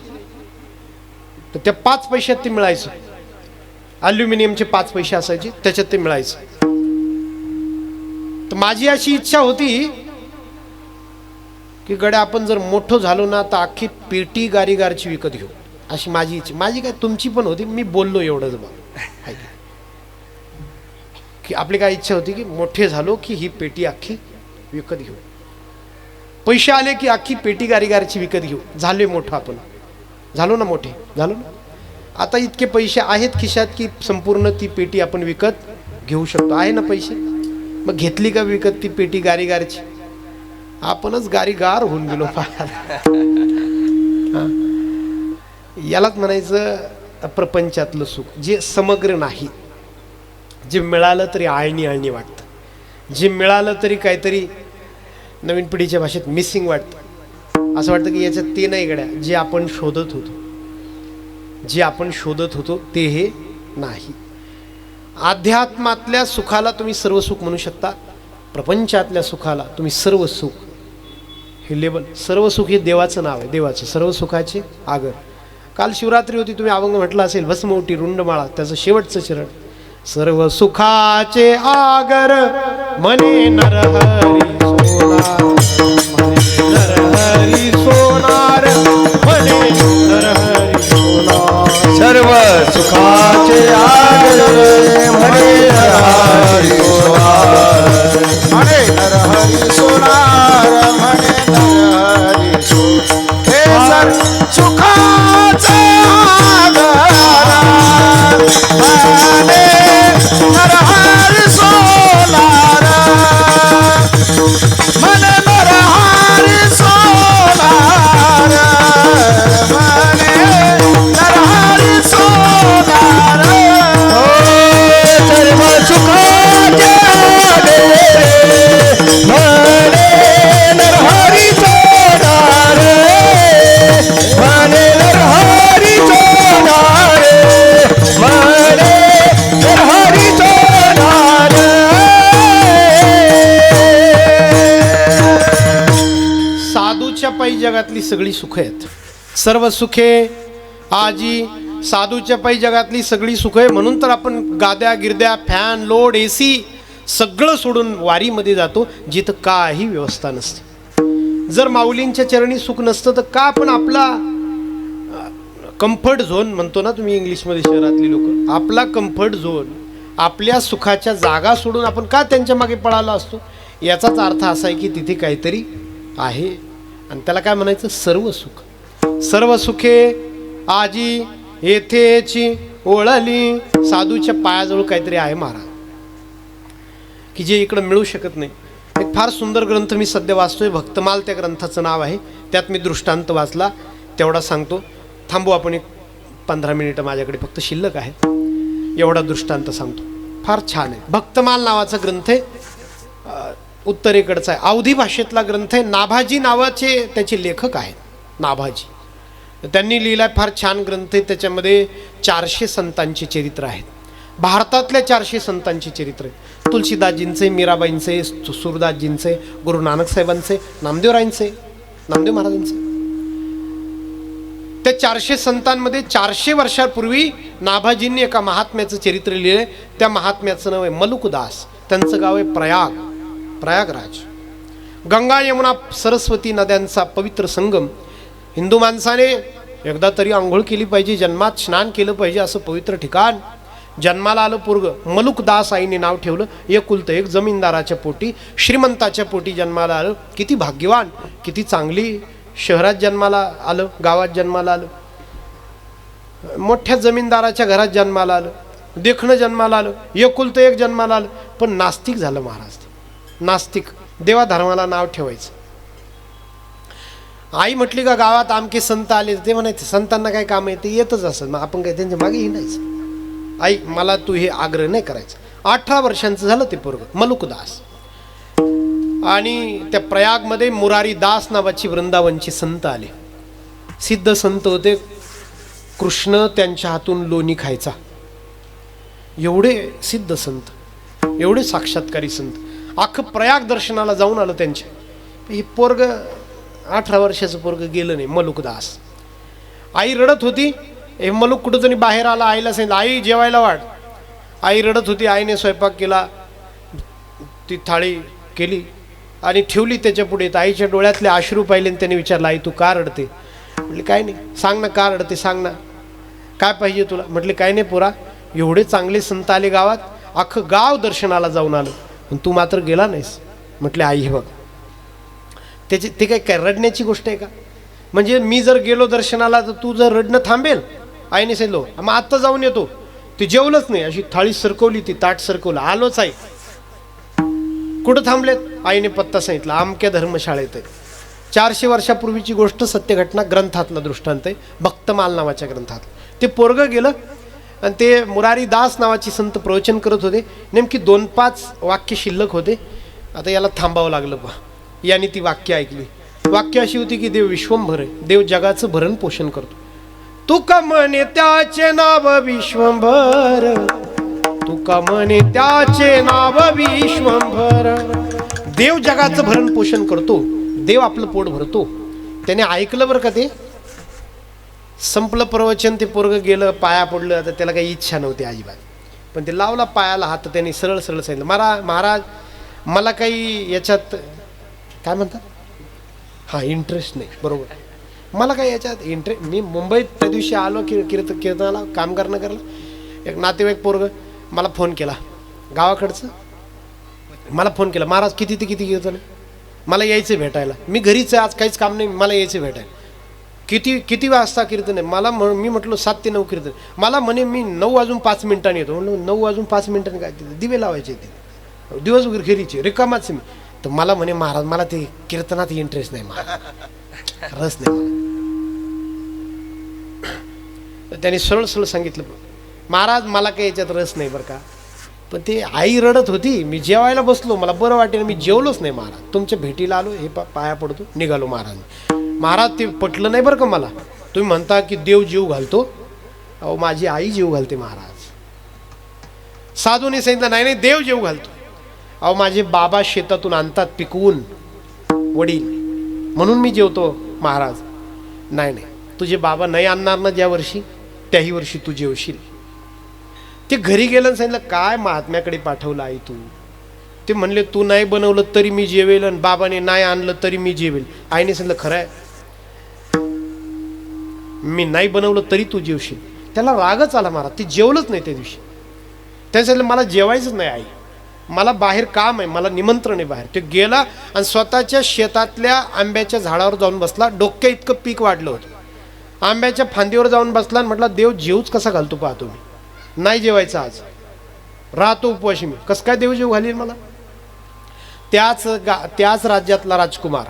तर त्या 5 पैशात ते मिळायचं. अल्युमिनियमचे 5 पैसे असायचे, त्याच्यात ते मिळायचं. तर माझी अशी इच्छा होती की गड्या आपण जर मोठं झालो ना तर अख्खी पेटी गारीगारची विकत घेऊ, अशी माझी इच्छा. माझी काय, तुमची पण होती, मी बोललो एवढंच बा, की आपली काय इच्छा होती की मोठे झालो की ही पेटी अख्खी विकत घेऊ, पैसे आले की अख्खी पेटी गारीगारची विकत घेऊ. झाले मोठं आपण, झालो ना मोठे, झालो ना. आता इतके पैसे आहेत खिशात की संपूर्ण ती पेटी आपण विकत घेऊ शकतो, आहे ना पैसे. मग घेतली का विकत ती पेटी गारीगारची, आपणच गारीगार होऊन गेलो. यालाच म्हणायचं प्रपंचातलं सुख, जे समग्र नाही. जे मिळालं तरी आळणी आळणी वाटतं, जे मिळालं तरी काहीतरी नवीन पिढीच्या भाषेत मिसिंग वाटतं. असं वाटतं की याच्यात ते नाही गड्या, जे आपण शोधत होतो, जे आपण शोधत होतो ते हे नाही. अध्यात्मातल्या सुखाला तुम्ही सर्व सुख म्हणू शकता, प्रपंचातल्या सुखाला तुम्ही सर्व सुख, हे लेबल, सर्व सुख हे देवाचं नाव आहे, देवाचं सर्व सुखाचे आगर. काल शिवरात्री होती, तुम्ही अभंग म्हटलं असेल, भस्मवटी रुंडमाळा, त्याचं शेवटचं चरण, सर्व सुखाचे आगर मने नरहरी सोनार, नरहरी सोनार, मने नरहरी सोनार.
सर्व सुखाचे आगर म्हणे नरहरी सोनार,
म्हणे नरहरी सोनार, म्हणे नरहरी सोनार. हे सर सुखाचे आधार म्हणे नरहरी सोनार, म्हणे नरहरी सोनार, म्हणे नरहरी सोनार.
साधूच्या पायी जगातली सगळी सुख आहेत. सर्व सुखे आजी साधूच्या पायी जगातली सगळी सुख आहे. म्हणून तर आपण गाद्या गिरद्या फॅन लोड AC सगळं सोडून वारीमध्ये जातो, जिथं काही व्यवस्था नसते. जर माऊलींच्या चरणी सुख नसतं तर का आपण आपला कम्फर्ट झोन म्हणतो ना तुम्ही इंग्लिशमध्ये, शहरातली लोक, आपला कम्फर्ट झोन, आपल्या सुखाच्या जागा सोडून आपण का त्यांच्या मागे पळाला असतो? याचाच अर्थ असा आहे की तिथे काहीतरी आहे. आणि त्याला काय म्हणायचं? सर्व सुख. सर्व सुखे आजी येथेची ओळली. साधूच्या पायाजवळ काहीतरी आहे महाराज, की जे इकडं मिळू शकत नाही. एक फार सुंदर ग्रंथ मी सध्या वाचतोय, भक्तमाल त्या ग्रंथाचं नाव आहे. त्यात मी दृष्टांत वाचला, तेवढा सांगतो. थांबू आपण, एक 15 मिनिटं माझ्याकडे फक्त शिल्लक आहे. एवढा दृष्टांत सांगतो, फार छान आहे. भक्तमाल नावाचा ग्रंथ आहे, उत्तरेकडचा आहे, अवधी भाषेतला ग्रंथ आहे. नाभाजी नावाचे त्याचे लेखक आहेत, नाभाजी. त्यांनी लिहिलाय, फार छान ग्रंथ आहे. त्याच्यामध्ये 400 संतांचे चरित्र आहेत. भारतातल्या 400 संतांचे चरित्र आहे. तुलसीदासजींचे, मीराबाईंचे, सुरदासजींचे, गुरु नानक साहेबांचे, नामदेवरायांचे, नामदेव महाराजांचे. त्या 400 संतांमध्ये 400 वर्षापूर्वी नाभाजींनी एका महात्म्याचं चरित्र लिहिलंय. त्या महात्म्याचं नाव आहे मलुकदास. त्यांचं गाव आहे प्रयागराज. गंगा यमुना सरस्वती नद्यांचा पवित्र संगम. हिंदू माणसाने एकदा तरी आंघोळ केली पाहिजे, जन्मात स्नान केलं पाहिजे, असं पवित्र ठिकाण. जन्माला आलं पोरग, मलुकदास आईने नाव ठेवलं. एकुलतं एक, जमीनदाराच्या पोटी, श्रीमंताच्या पोटी जन्माला आलं. किती भाग्यवान, किती चांगली. शहरात जन्माला आलं, गावात जन्माला आलं, मोठ्या जमीनदाराच्या घरात जन्माला आलं, देखणं जन्माला आलं, एकुलतं एक जन्माला आलं. पण नास्तिक झालं महाराज. नास्तिक, देवाधर्माला नाव ठेवायचं. आई म्हटली का गावात आमके संत आले, ते म्हणायचे संतांना काय काम आहे, ते येतच असत, मग आपण काय त्यांच्या मागे हिंडायचं. आई मला तू हे आग्रह नाही करायचं. 18 वर्षांचं झालं ते पोरग मलुकदास. आणि त्या प्रयागमध्ये मुरारी दास नावाची वृंदावनचे संत आले. सिद्ध संत होते. कृष्ण त्यांच्या हातून लोणी खायचा. एवढे सिद्ध संत, एवढे साक्षात्कारी संत. अख्खं प्रयाग दर्शनाला जाऊन आलं त्यांच्या. हे पोरग 18 वर्षाचं पोरग गेलं नाही, मलुकदास. आई रडत होती. हे मलुक कुठं तरी बाहेर आला. आईला सांगितलं आई जेवायला वाढ. आई रडत होती. आईने स्वयंपाक केला, ती थाळी केली आणि ठेवली त्याच्या पुढे. आईच्या डोळ्यातले अश्रू पाहिले आणि त्याने विचारलं आई तू का रडते? म्हटले काय नाही. सांग ना का रडते, सांग ना काय पाहिजे तुला? म्हटले काय नाही पोरा, एवढे चांगले संत आले गावात, अख्खं गाव दर्शनाला जाऊन आलं, पण तू मात्र गेला नाहीस. म्हटले आई हे बघ, त्याची ते काय रडण्याची गोष्ट आहे का? म्हणजे मी जर गेलो दर्शनाला तर तू जर रडणं थांबेल? आईने सांगितलं मग आत्ता जाऊन येतो. ते जेवलंच नाही, अशी थाळी सरकवली, ती ताट सरकवलं, आलोच आई. कुठं थांबलेत? आईने पत्ता सांगितला, अमक्या धर्मशाळेत आहे. 400 वर्षापूर्वीची गोष्ट, सत्य घटना, ग्रंथातला दृष्टांत आहे, भक्तमाल नावाच्या ग्रंथात. ते पोरग गेलं आणि ते मुरारी दास नावाची संत प्रवचन करत होते. नेमकी 2-5 वाक्य शिल्लक होते. आता याला थांबावं लागलं पहा. याने ती वाक्य ऐकली. वाक्य अशी होती की देव विश्वंभर आहे, देव जगाचं भरण पोषण करतो. तुका म्हणे त्याचे नाव विश्वंभर, तुका म्हणे त्याचे नाव विश्वंभर. देव जगाचं भरण पोषण करतो, देव आपलं पोट भरतो. त्याने ऐकलं बरं का. ते संपलं प्रवचन. ते पोरग गेलं, पाया पडलं. आता त्याला काही इच्छा नव्हती अजिबात, पण ते लावला पायाला हात. त्याने सरळ सरळ सांगितलं, महाराज मला काही याच्यात काय म्हणतात, हां इंटरेस्ट नाही. बरोबर, मला काही याच्यात इंटरेस्ट. मी मुंबईत त्या दिवशी आलो कीर्तनाला काम करणं करलं. एक नातेवाईक पोरग मला फोन केला, गावाकडचं. मला फोन केला, महाराज किती ते किती कीर्तन आहे, मला यायचं भेटायला. मी घरीच आहे, आज काहीच काम नाही, मला यायचं भेटायला. किती वाजता कीर्तन आहे? मी म्हटलं 7 ते 9 कीर्तन. मला म्हणे मी 9 वाजून 5 मिनिटांनी येतो. म्हणलं 9 वाजून 5 मिनिटांनी काय? तिथे दिवे लावायचे, तिथे दिवस वगैरे घरीचे, रिकामाच मी. तर मला म्हणे महाराज मला ते कीर्तनात इंटरेस्ट नाही, महाराज रस नाही मला. तर त्यांनी सरळ सरळ सांगितलं, महाराज मला काही याच्यात रस नाही बरं का. पण ते आई रडत होती. मी जेवायला बसलो, मला बरं वाटेल, मी जेवलोच नाही महाराज. तुमच्या भेटीला आलो, हे पाया पडतो, निघालो महाराज. महाराज ते पटलं नाही बरं का मला. तुम्ही म्हणता की देव जीव घालतो, अहो माझी आई जीव घालते महाराज. साधूने सांगितलं नाही नाही देव जीव घालतो. अहो माझे बाबा शेतातून आणतात पिकवून, वडील म्हणून मी जेवतो महाराज. नाही नाही, तुझे बाबा नाही आणणार ना ज्या वर्षी, त्याही वर्षी तू जेवशील. ते घरी गेलं आणि सांगितलं काय महात्म्याकडे पाठवलं आई तू. ते म्हणले तू नाही बनवलं तरी मी जेवेल आणि बाबाने नाही आणलं तरी मी जेवेल. आईने सांगितलं खरं आहे, मी नाही बनवलं तरी तू जेवशील. त्याला रागच आला महाराज, ते जेवलंच नाही त्या दिवशी. त्याने सांगितलं मला जेवायचंच नाही आई, मला बाहेर काम आहे, मला निमंत्रण आहे बाहेर. ते गेला आणि स्वतःच्या शेतातल्या आंब्याच्या झाडावर जाऊन बसला. डोक्या इतकं पीक वाढलं होतं. आंब्याच्या फांदीवर जाऊन बसला आणि म्हटला देव जेवूच कसा घालतो पाहतो मी, नाही जेवायचं आज, राहतो उपवाशी मी. कसं काय देव जेव घालील मला. त्याच राज्यातला राजकुमार,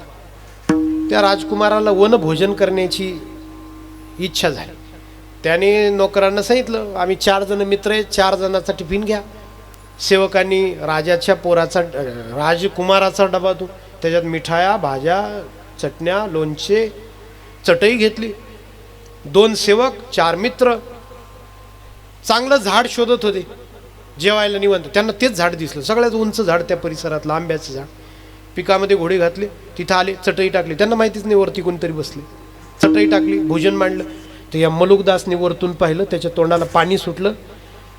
त्या राजकुमाराला वनभोजन करण्याची इच्छा झाली. त्याने नोकरांना सांगितलं आम्ही 4 जण मित्र आहेत, 4 जणांचा टिफिन घ्या. सेवकांनी राजाच्या पोराचा राजकुमाराचा डबा तो, त्याच्यात मिठाया, भाज्या, चटण्या, लोणचे, चटई घेतली. 2 सेवक, 4 मित्र चांगलं झाड शोधत होते जेवायला निवांत. त्यांना तेच झाड दिसलं, सगळ्यात उंच झाड त्या परिसरातलं, आंब्याचं झाड. पिकामध्ये घोडे घातले, तिथं आले, चटई टाकली. त्यांना माहितीच नाही वरती कोणतरी बसले. चटई टाकली, भोजन मांडलं. तर या मलुकदासने वरतून पाहिलं, त्याच्या तोंडाला पाणी सुटलं.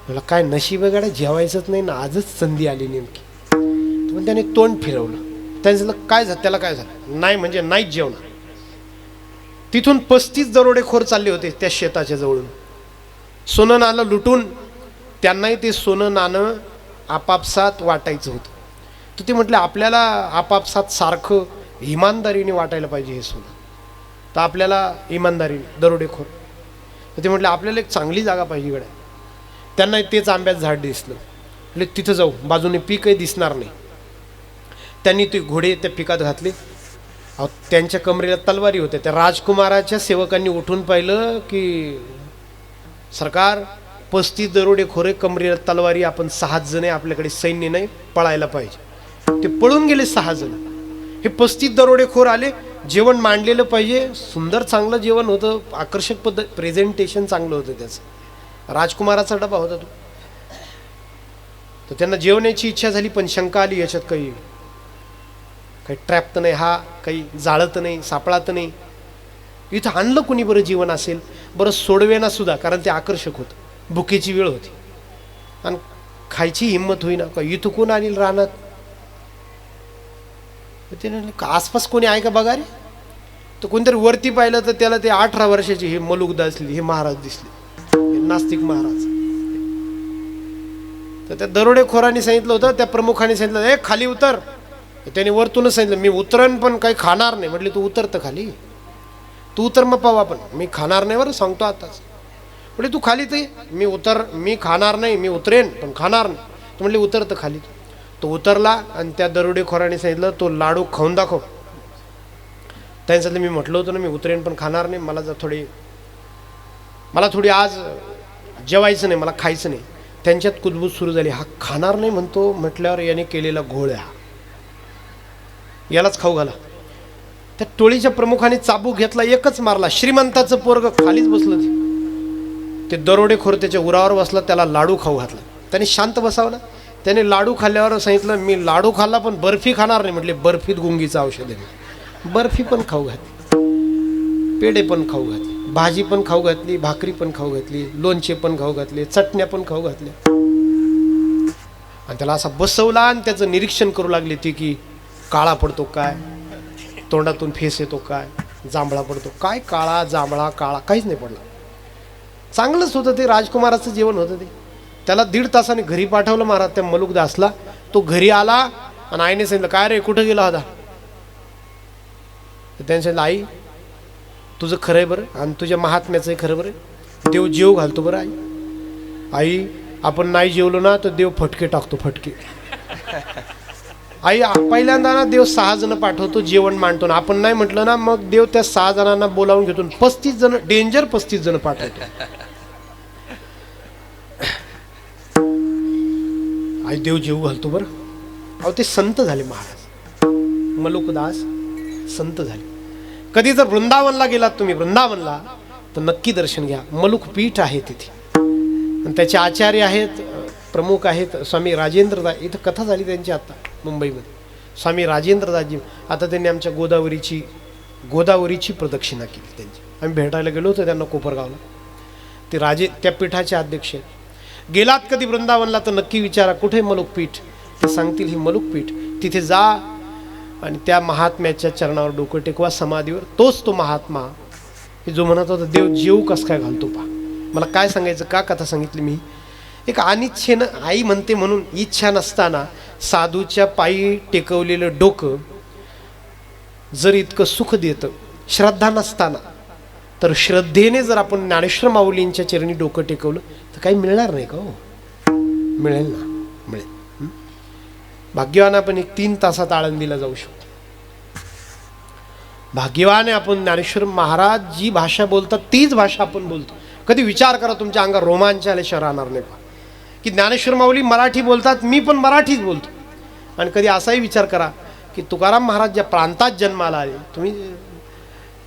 मला काय नशीब वगैरे, जेवायचंच नाही ना, आजच संधी आली नेमकी. पण त्याने तोंड फिरवलं. त्याने सांगितलं काय झालं, त्याला काय झालं. नाही म्हणजे नाहीच जेवणार. तिथून 35 दरोडेखोर चालले होते त्या शेताच्या जवळून. सोनं नाणं लुटून त्यांनाही ते सोनं नाणं आपापसात वाटायचं होतं. तर ते म्हटले आपल्याला आपापसात सारखं इमानदारीने वाटायला पाहिजे हे सोनं. तर आपल्याला इमानदारीने दरोडेखोर. तर ते म्हटले आपल्याला एक चांगली जागा पाहिजे गड्या. त्यांना तेच आंब्याचं झाड दिसलं. म्हणजे तिथं जाऊ, बाजूने पीकही दिसणार नाही. त्यांनी ते घोडे त्या पिकात घातले. त्यांच्या कमरेला तलवारी होत्या. त्या राजकुमाराच्या सेवकांनी उठून पाहिलं की सरकार 35 दरोडेखोरे, कमरेला तलवारी, आपण 6 जण आहे, आपल्याकडे सैन्य नाही, पळायला पाहिजे. ते पळून गेले 6 जण. हे 35 दरोडेखोर आले. जेवण मांडलेलं पाहिजे, सुंदर चांगलं जेवण होतं, आकर्षक पद्धत, प्रेझेंटेशन चांगलं होतं त्याचं. राजकुमाराचा डबा होता तो. तर त्यांना जेवण्याची इच्छा झाली, पण शंका आली याच्यात काही ट्रॅप तर नाही, हा काही जाळत नाही, सापळात नाही. इथं आणलं कोणी बरं जेवण असेल, बरं सोडवेना सुद्धा, कारण ते आकर्षक होतं. भुकेची वेळ होती आणि खायची हिंमत होईना. का इथं कोण आणील रानात. ते आसपास कोणी आहे का बघा रे. तर कोणतरी वरती पाहिलं तर त्याला ते 18 वर्षाचे हे मलुकदास दिसले, हे महाराज दिसले, हे नास्तिक महाराज. तर त्या दरोडेखोरांनी सांगितलं होतं, त्या प्रमुखाने सांगितलं ए खाली उतर. त्याने वरतूनच सांगितलं मी उतरन पण काही खाणार नाही. म्हटले तू उतर तर खाली, तू उतर मग पाहू आपण. मी खाणार नाही बरं, सांगतो आताच. म्हटले तू खाली ते, मी खाणार नाही, मी उतरेन पण खाणार नाही. तो म्हटले उतर तर खाली. तो उतरला आणि त्या दरोडेखोराने सांगितलं तो लाडू खाऊन दाखव. त्याने सांगितलं मी म्हटलं होतं ना मी उतरेन पण खाणार नाही, मला थोडी आज जेवायचं नाही, मला खायचं नाही. त्यांच्यात कुजबूज सुरू झाली. हा खाणार नाही म्हणतो म्हटल्यावर याने केलेला घोळ हा, यालाच खाऊ घाला. त्या टोळीच्या प्रमुखाने चाबूक घेतला, एकच मारला. श्रीमंताचं पोरग खालीच बसलं. ते दरोडेखोर त्याच्या उरावर बसला, त्याला लाडू खाऊ घातला. त्याने शांत बसावला. त्याने लाडू खाल्ल्यावर सांगितलं मी लाडू खाल्ला पण बर्फी खाणार नाही. म्हटले बर्फीत गुंगीचं औषध आहे. बर्फी पण खाऊ घातली, पेढे पण खाऊ घातले, भाजी पण खाऊ घातली, भाकरी पण खाऊ घातली, लोणचे पण खाऊ घातले, चटण्या पण खाऊ घातल्या. आणि त्याला असा बसवला आणि त्याचं निरीक्षण करू लागले ती की काळा पडतो काय, तोंडातून फेस येतो काय, जांभळा पडतो काय. काळा जांभळा काळा काहीच नाही पडला. चांगलंच होतं ते, राजकुमाराचं जेवण होतं ते. त्याला 1.5 तासाने घरी पाठवलं महाराज त्या मलुकदासला. तो घरी आला आणि आईने सांगितलं काय रे कुठं गेला होता. त्याने सांगितलं आई तुझं खरं आहे बरं आणि तुझ्या महात्म्याचंही खरं बरं, देव जेव घालतो बरं. आई आपण नाही जेवलो ना तर देव फटके टाकतो, फटके. आई पहिल्यांदा ना देव 6 जण पाठवतो, जेवण मांडतो ना. आपण नाही म्हटलं ना मग देव त्या 6 जणांना बोलावून घेतो, 35 जण डेंजर 35 जण पाठवतो. आई देव जेव घालतो बरं. अहो ते संत झाले महाराज, मलुकदास संत झाले. कधी जर वृंदावनला गेलात तुम्ही, वृंदावनला तर नक्की दर्शन घ्या. मलुक पीठ आहे तिथे आणि त्याचे आचार्य आहेत, प्रमुख आहेत स्वामी राजेंद्रदास. इथं कथा झाली त्यांची आता मुंबईमध्ये, स्वामी राजेंद्रदासजी. आता त्यांनी आमच्या गोदावरीची गोदावरीची प्रदक्षिणा केली त्यांची. आम्ही भेटायला गेलो होतो त्यांना कोपरगावला. ते राजे त्या पीठाचे अध्यक्ष आहेत. गेलात कधी वृंदावनला तर नक्की विचारा कुठे मलुकपीठ, ते सांगतील हे मलुकपीठ. तिथे जा आणि त्या महात्म्याच्या चरणावर डोकं टेकवा, समाधीवर. तोच तो महात्मा हे जो म्हणत होता देव जीव कस काय घालतो पा. मला काय सांगायचं, का कथा सांगितली मी. एक अनिच्छेनं आई म्हणते म्हणून इच्छा नसताना साधूच्या पायी टेकवलेलं डोकं जर इतकं सुख देतं, श्रद्धा नसताना, तर श्रद्धेने जर आपण ज्ञानेश्वर माऊलींच्या चरणी डोकं टेकवलं तर काही मिळणार नाही का हो. मिळेल ना, मिळेल. भाग्यवान आपण एक 3 तासात आळंदीला जाऊ शकतो. भाग्यवान आहे आपण. ज्ञानेश्वर महाराज जी भाषा बोलतात तीच भाषा आपण बोलतो. कधी विचार करा, तुमच्या अंगावर रोमांच आल्याशिवाय राहणार नाही की ज्ञानेश्वर माऊली मराठी बोलतात, मी पण मराठीच बोलतो. आणि कधी असाही विचार करा की तुकाराम महाराज ज्या प्रांतात जन्माला आले, तुम्ही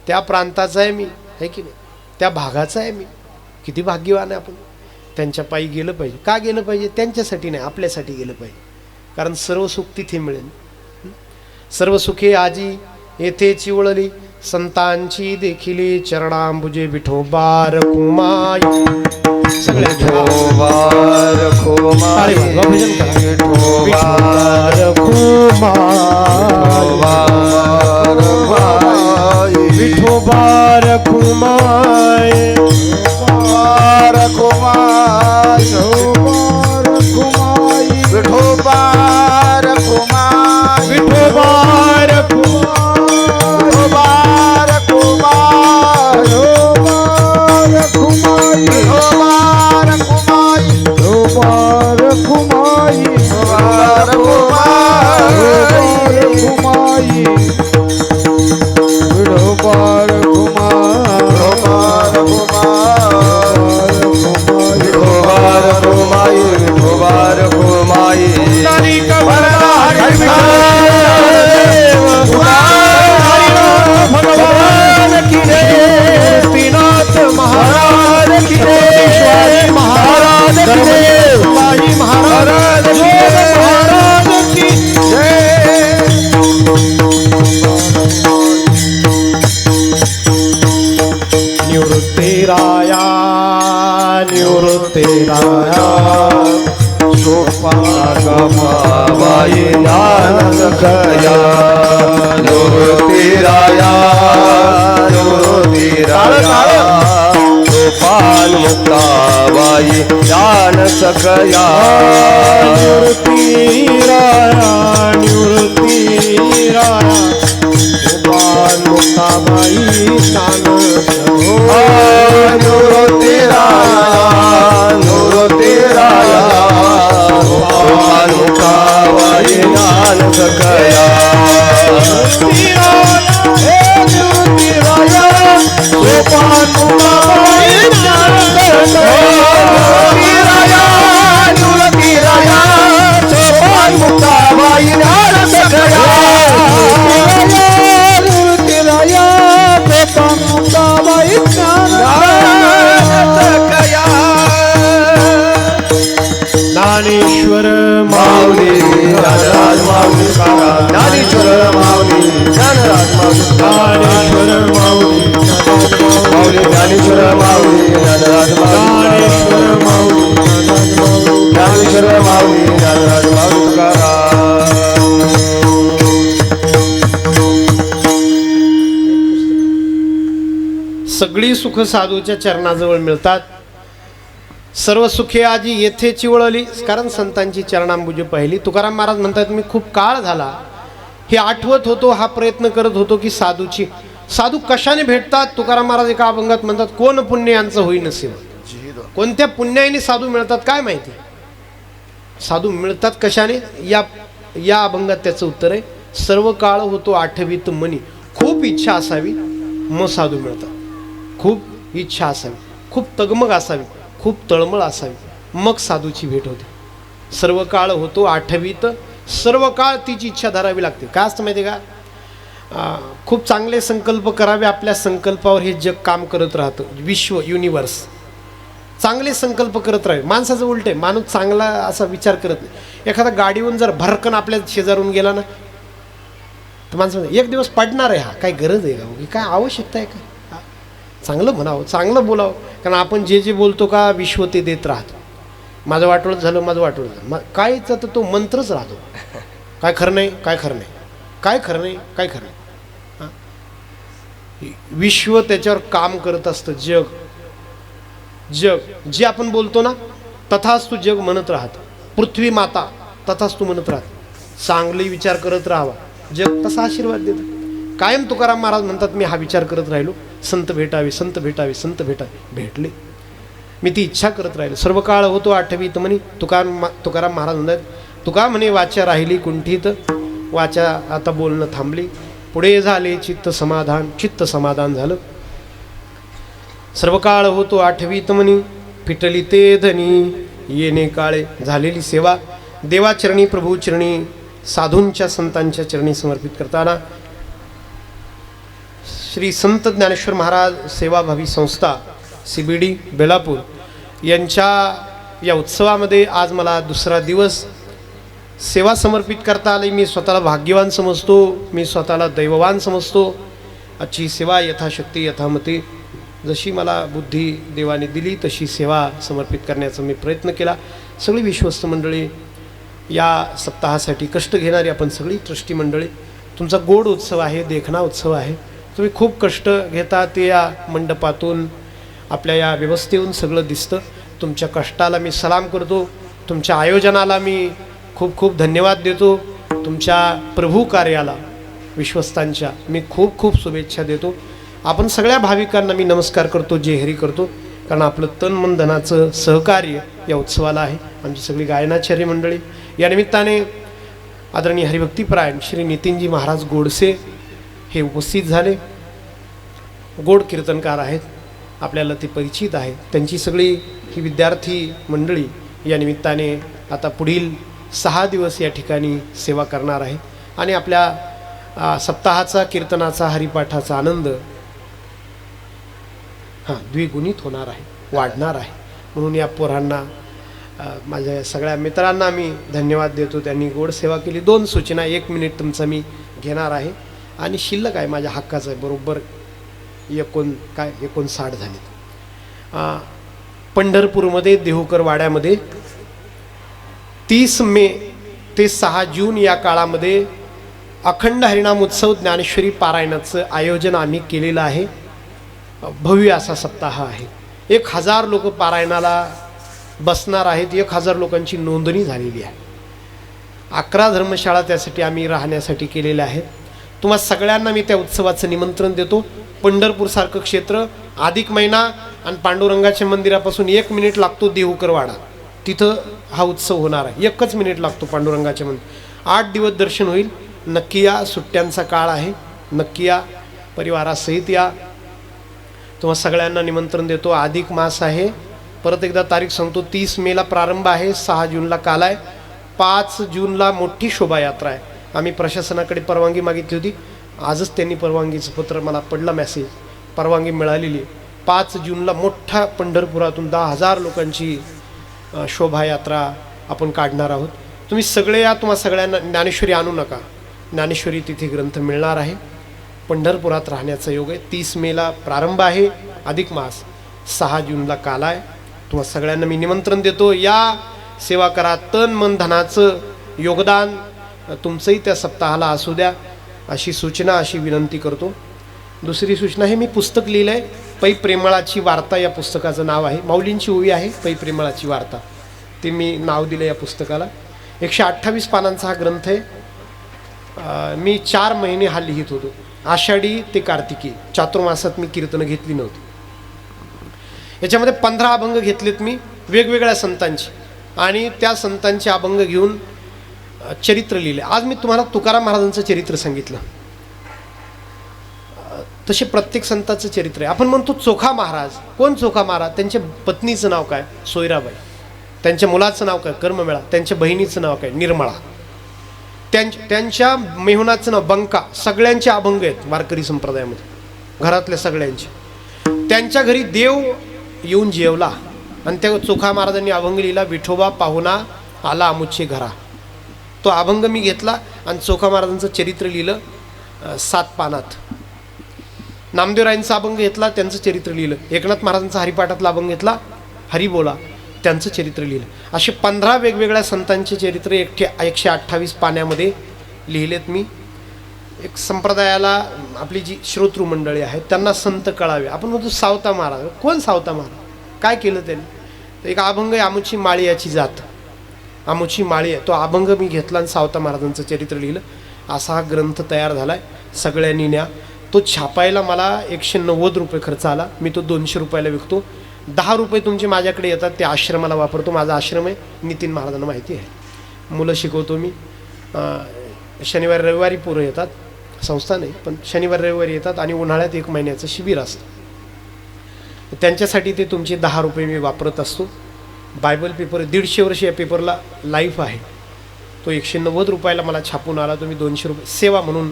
त्या प्रांताचा आहे मी, आहे की नाही, त्या भागाचा आहे मी. किती भाग्यवान आहे आपण. त्यांच्या पायी गेलं पाहिजे. का गेलं पाहिजे? त्यांच्यासाठी नाही, आपल्यासाठी गेलं पाहिजे. कारण सर्व सुख तिथे मिळेल. सर्व सुखे आजी येथे चिवळली, संतांची देखिली चरणांबुजे. विठोबा रखुमाई. सगळे
विठोबा रखुमाई, विठोबा रखुमाई,
विठोबा रखुमाई,
विठोबा रखुमाई,
विठोबा
सोपागमाबाई नानकया, निवृत्तिराया, निवृत्तिराया, सोपान मुक्ताबाई ज्ञान सकया,
निवृत्तिराया, निवृत्तिराया, सोपान मुक्ताबाई ज्ञान सकया,
निवृत्तिराया, निवृत्तिराया, सोपान मुक्ताबाई ज्ञान सकया, सोपान मुक्ताबाई ज्ञान
ज्ञानेश्वर
माऊली ज्ञानराज माऊली, ज्ञानेश्वर माऊली ज्ञानराज माऊली,
ज्ञानेश्वर माऊली,
माऊली ज्ञानेश्वर माऊली ज्ञानराज
ज्ञानेश्वर माऊली,
ज्ञानेश्वर माऊली ज्ञानराज माऊली तुकाराम.
सगळी सुख साधूच्या चरणाजवळ मिळतात. सर्व सुखे आजी येथे चिवळली, कारण संतांची चरणांबुजे पाहिली. तुकाराम महाराज म्हणतात मी खूप काळ झाला हे आठवत होतो, हा प्रयत्न करत होतो की साधू कशाने भेटतात. तुकाराम महाराज एका अभंगात म्हणतात कोण पुण्य यांचं होई नसेल. कोणत्या पुण्याने साधू मिळतात काय माहिती. साधू मिळतात कशाने, या अभंगात त्याचं उत्तर आहे सर्व काळ होतो आठवीत मनी. खूप इच्छा असावी मग साधू मिळतात. खूप इच्छा असावी, खूप तगमग असावी, खूप तळमळ असावी, मग साधूची भेट होते. सर्व काळ होतो आठवीत, सर्व काळ तिची इच्छा धरावी लागते. काय असतं माहिती आहे का, खूप चांगले संकल्प करावे, आपल्या संकल्पावर हे जग काम करत राहतं. विश्व युनिवर्स चांगले संकल्प करत राहावे. माणसाचं उलट आहे, माणूस चांगला असा विचार करत नाही. एखादा गाडीवरून जर भरकन आपल्या शेजारून गेला ना, तर माणसं म्हणतात, एक दिवस पडणार आहे हा, काय गरज आहे का, की काय आवश्यकता आहे का? हा. चांगलं म्हणावं, चांगलं बोलावं, कारण आपण जे जे बोलतो का विश्व ते देत राहतो. माझं वाटोळं झालं, माझं वाटोळं झालं, कायचा तर तो मंत्रच राहतो. काय खरं नाही, काय खरं नाही, काय खरं नाही, काय खरं नाही. हा. विश्व त्याच्यावर काम करत असतं. जग जे आपण बोलतो ना तथाच तू जग म्हणत राहत. पृथ्वी माता तथाच तू म्हणत राहत. चांगले विचार करत राहावा, जग तसा आशीर्वाद देतं. कायम तुकाराम महाराज म्हणतात, मी हा विचार करत राहिलो, संत भेटावे, संत भेटावे, संत भेटावे. भेटले, मी ती इच्छा करत राहिलो. सर्व काळ होतो आठवीत म्हणे. तुकाराम महाराज म्हणतात, तुका म्हणे वाचा राहिली कुंठीत, वाचा आता बोलणं थांबली. पुढे झाले चित्त समाधान, चित्त समाधान झालं. सर्व काळ होतो आठवीत म्हणी, फिटली ते धनी येणे काळे. झालेली सेवा देवाचरणी, प्रभूचरणी, साधूंच्या संतांच्या चरणी समर्पित करताना श्री संत ज्ञानेश्वर महाराज सेवाभावी संस्था CBD बेलापूर यांच्या या उत्सवामध्ये आज मला दुसरा दिवस सेवा समर्पित करता आली. मी स्वतःला भाग्यवान समजतो, मी स्वतःला दैववान समजतो. आजची सेवा यथाशक्ती यथामती जशी मला बुद्धी देवाने दिली तशी सेवा समर्पित करण्याचा मी प्रयत्न केला. सगळी विश्वस्त मंडळी, या सप्ताहासाठी कष्ट घेणारी आपण सगळी ट्रस्टी मंडळी, तुमचा गोड उत्सव आहे, देखणा उत्सव आहे. तुम्ही खूप कष्ट घेता, ते या मंडपातून आपल्या या व्यवस्थेहून सगळं दिसतं. तुमच्या कष्टाला मी सलाम करतो, तुमच्या आयोजनाला मी खूप खूप धन्यवाद देतो. तुमच्या प्रभू कार्याला विश्वस्तांच्या मी खूप खूप शुभेच्छा देतो. आपण सगळ्या भाविकांना मी नमस्कार करतो, जेहरी करतो, कारण आपलं तन मन धनाचं सहकार्य या उत्सवाला आहे. आमची सगळी गायनाचार्य मंडळी, या निमित्ताने आदरणीय हरिभक्तीपरायण श्री नितीनजी महाराज गोडसे हे उपस्थित झाले. गोड कीर्तनकार आहेत, आपल्याला ते परिचित आहे. त्यांची सगळी ही विद्यार्थी मंडळी या निमित्ताने आता पुढील 6 दिवस या ठिकाणी सेवा करणार आहे आणि आपल्या सप्ताहाचा, कीर्तनाचा, हरिपाठाचा आनंद द्विगुणित होणार आहे, वाढणार आहे. म्हणून या पोरांना, माझ्या सगळ्या मित्रांना मी धन्यवाद देतो. त्यांनी गोड सेवा केली. 2 सूचना, 1 मिनिट तुमचा मी घेणार आहे आणि शिल्लक आहे माझ्या हक्काचं आहे. बरोबर 59 झालेत. पंढरपूरमध्ये देहूकर वाड्यामध्ये 30 मे ते 6 जून या काळामध्ये अखंड हरिनाम उत्सव ज्ञानेश्वरी पारायणाचं आयोजन आम्ही केलेलं आहे. भव्य असा सप्ताह आहे. 1000 लोक पारायणाला बसणार आहेत. 1000 लोकांची नोंदणी झालेली आहे. 11 धर्मशाळा त्यासाठी आम्ही राहण्यासाठी केलेल्या आहेत. तुम्हा सगळ्यांना मी त्या उत्सवाचं निमंत्रण देतो. पंढरपूरसारखं क्षेत्र, अधिक महिना आणि पांडुरंगाच्या मंदिरापासून 1 मिनिट लागतो देहूकर वाडा, तिथं हा उत्सव होणार आहे. 1च मिनिट लागतो पांडुरंगाच्या मंदिर. 8 दिवस दर्शन होईल. नक्की या, सुट्ट्यांचा काळ आहे, नक्की या, परिवारासहित या. तुम्हा सगळ्यांना निमंत्रण देतो. अधिक मास आहे. परत एकदा तारीख सांगतो, 30 मेला प्रारंभ आहे, 6 जूनला काल आहे, 5 जूनला मोठी शोभायात्रा आहे. आम्ही प्रशासनाकडे परवानगी मागितली होती, आजच त्यांनी परवानगीचं पत्र मला पडलं, मेसेज, परवानगी मिळालेली आहे. 5 जूनला मोठा पंढरपुरातून 10,000 लोकांची शोभायात्रा आपण काढणार आहोत. तुम्ही सगळे या. तुम्हा सगळ्यांना ज्ञानेश्वरी आणू नका, ज्ञानेश्वरी तिथे ग्रंथ मिळणार आहे. पंढरपुरात राहण्याचा योग आहे. 30 मेला प्रारंभ आहे अधिक मास, 6 जूनला काल आहे. तुम्हा सगळ्यांना मी निमंत्रण देतो. या, सेवा करा. तन मन धनाचं योगदान तुमचंही त्या सप्ताहाला असू द्या, अशी सूचना, अशी विनंती करतो. दुसरी सूचना आहे, मी पुस्तक लिहिलं आहे, पै प्रेमळाची वार्ता या पुस्तकाचं नाव आहे. माऊलींची ओवी आहे, पै प्रेमळाची वार्ता, ते मी नाव दिलं या पुस्तकाला. 128 पानांचा हा ग्रंथ आहे. मी 4 महिने हा लिहित होतो. आषाढी ते कार्तिकी चातुर्मासात मी कीर्तनं घेतली नव्हती. याच्यामध्ये 15 अभंग घेतलेत मी वेगवेगळ्या संतांची, आणि त्या संतांचे अभंग घेऊन चरित्र लिहिले. आज मी तुम्हाला तुकाराम महाराजांचं चरित्र सांगितलं. तसे प्रत्येक संताचं चरित्र आहे. आपण म्हणतो चोखा महाराज. कोण चोखा महाराज? त्यांच्या पत्नीचं नाव काय? सोयराबाई. त्यांच्या मुलाचं नाव काय? कर्ममेळा. त्यांच्या बहिणीचं नाव काय? निर्मळा. त्यांच्या मेहुणाचं नाव बंका. सगळ्यांचे अभंग आहेत वारकरी संप्रदायामध्ये, घरातल्या सगळ्यांचे. त्यांच्या घरी देव येऊन जेवला आणि त्या चोखा महाराजांनी अभंग लिहिला, विठोबा पाहुणा आला आमुचे घरा. तो अभंग मी घेतला आणि चोखा महाराजांचं चरित्र लिहिलं. 7 पानात. नामदेवरायांचा अभंग घेतला, त्यांचं चरित्र लिहिलं. एकनाथ महाराजांचा हरिपाठातला अभंग घेतला, हरी बोला, त्यांचं चरित्र लिहिलं. असे 15 वेगवेगळ्या संतांचे चरित्र 128 पाण्यामध्ये लिहिलेत मी. एक संप्रदायाला आपली जी श्रोतृ मंडळी आहेत त्यांना संत कळावे. आपण म्हणतो सावता महाराज. कोण सावता महाराज? काय केलं त्यांनी? तर एक अभंग आहे, आमुची माळी याची जात. आमुची माळी आहे, तो अभंग मी घेतला आणि सावता महाराजांचं चरित्र लिहिलं. असा हा ग्रंथ तयार झाला आहे. सगळ्यांनी न्या. तो छापायला मला 190 रुपये खर्च आला. मी तो 200 रुपयाला विकतो. 10 रुपये तुमचे माझ्याकडे येतात, ते आश्रमाला वापरतो. माझा आश्रम आहे, नितीन महाराजांना माहिती आहे. मुलं शिकवतो मी. शनिवारी रविवारी पोरं येतात, संस्था नाही पण शनिवार रविवारी येतात आणि उन्हाळ्यात 1 महिन्याचं शिबिर असतं. त्यांच्यासाठी ते तुमचे 10 रुपये मी वापरत असतो. बायबल पेपर 150 वर्ष या पेपरला लाईफ आहे. तो 190 रुपयाला मला छापून आला. तो मी 200 रुपये सेवा म्हणून.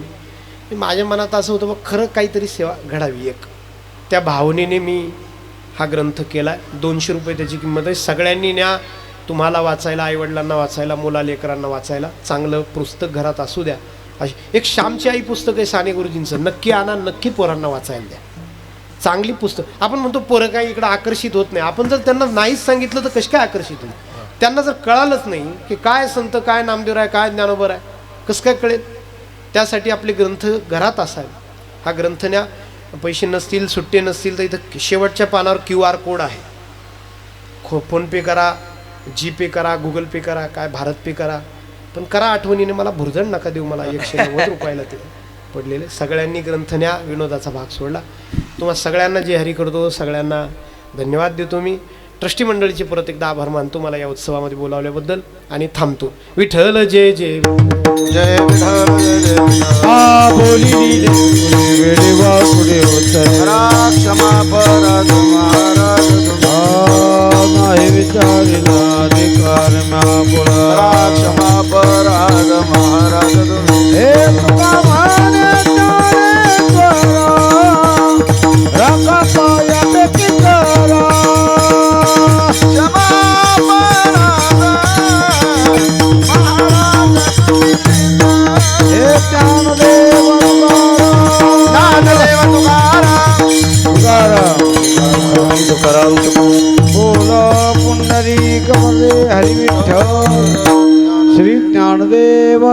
माझ्या मनात असं होतं, बघ खरं काहीतरी सेवा घडावी एक. त्या भावनेने मी हा ग्रंथ केला. 200 रुपये त्याची किंमत आहे. सगळ्यांनी न्या. तुम्हाला वाचायला, आईवडिलांना वाचायला, मुला लेकरांना वाचायला. चांगलं पुस्तक घरात असू द्या. अशी एक श्यामची आई पुस्तक आहे साने गुरुजींचं, नक्की आणा, नक्की पोरांना वाचायला द्या. चांगली पुस्तक. आपण म्हणतो पोरं काही इकडं आकर्षित होत नाही. आपण जर त्यांना नाहीच सांगितलं तर कशी काय आकर्षित होईल? त्यांना जर कळालंच नाही की काय संत, काय नामदेवराय, काय ज्ञानोबर आहे, कसं काय कळेल? त्यासाठी आपले ग्रंथ घरात असावे. हा ग्रंथ न्या. पैसे नसतील, सुट्टे नसतील तर इथं शेवटच्या पानावर QR कोड आहे. फोनपे करा, जीपे करा, गुगल पे करा, काय भारत पे करा, पण करा आठवणीने. मला भुर्दंड नका देऊ. मला 190 रुपयाला ते पडलेले. सगळ्यांनी ग्रंथ न्या. विनोदाचा भाग सोडला. तुम्हाला सगळ्यांना जे हरी करतो, सगळ्यांना धन्यवाद देतो मी. ट्रस्टी मंडळीचे परत एकदा आभार मानतो मला या उत्सवामध्ये बोलावल्याबद्दल आणि थांबतो. विठ्ठल जय जय
जय विठ्ठल जय हा बोली वेळे वा पुढे होत क्षमा पराध महाराज नाही विचारिला अधिकार म्या बोला क्षमा पराध महाराज हे तुका माने रंगा पाया बेकी करा क्षमा पराध महाराज हे ज्ञानदेव तुकाराम बोला पुंडरी कमले हरी विठ्ठल श्री ज्ञानदेव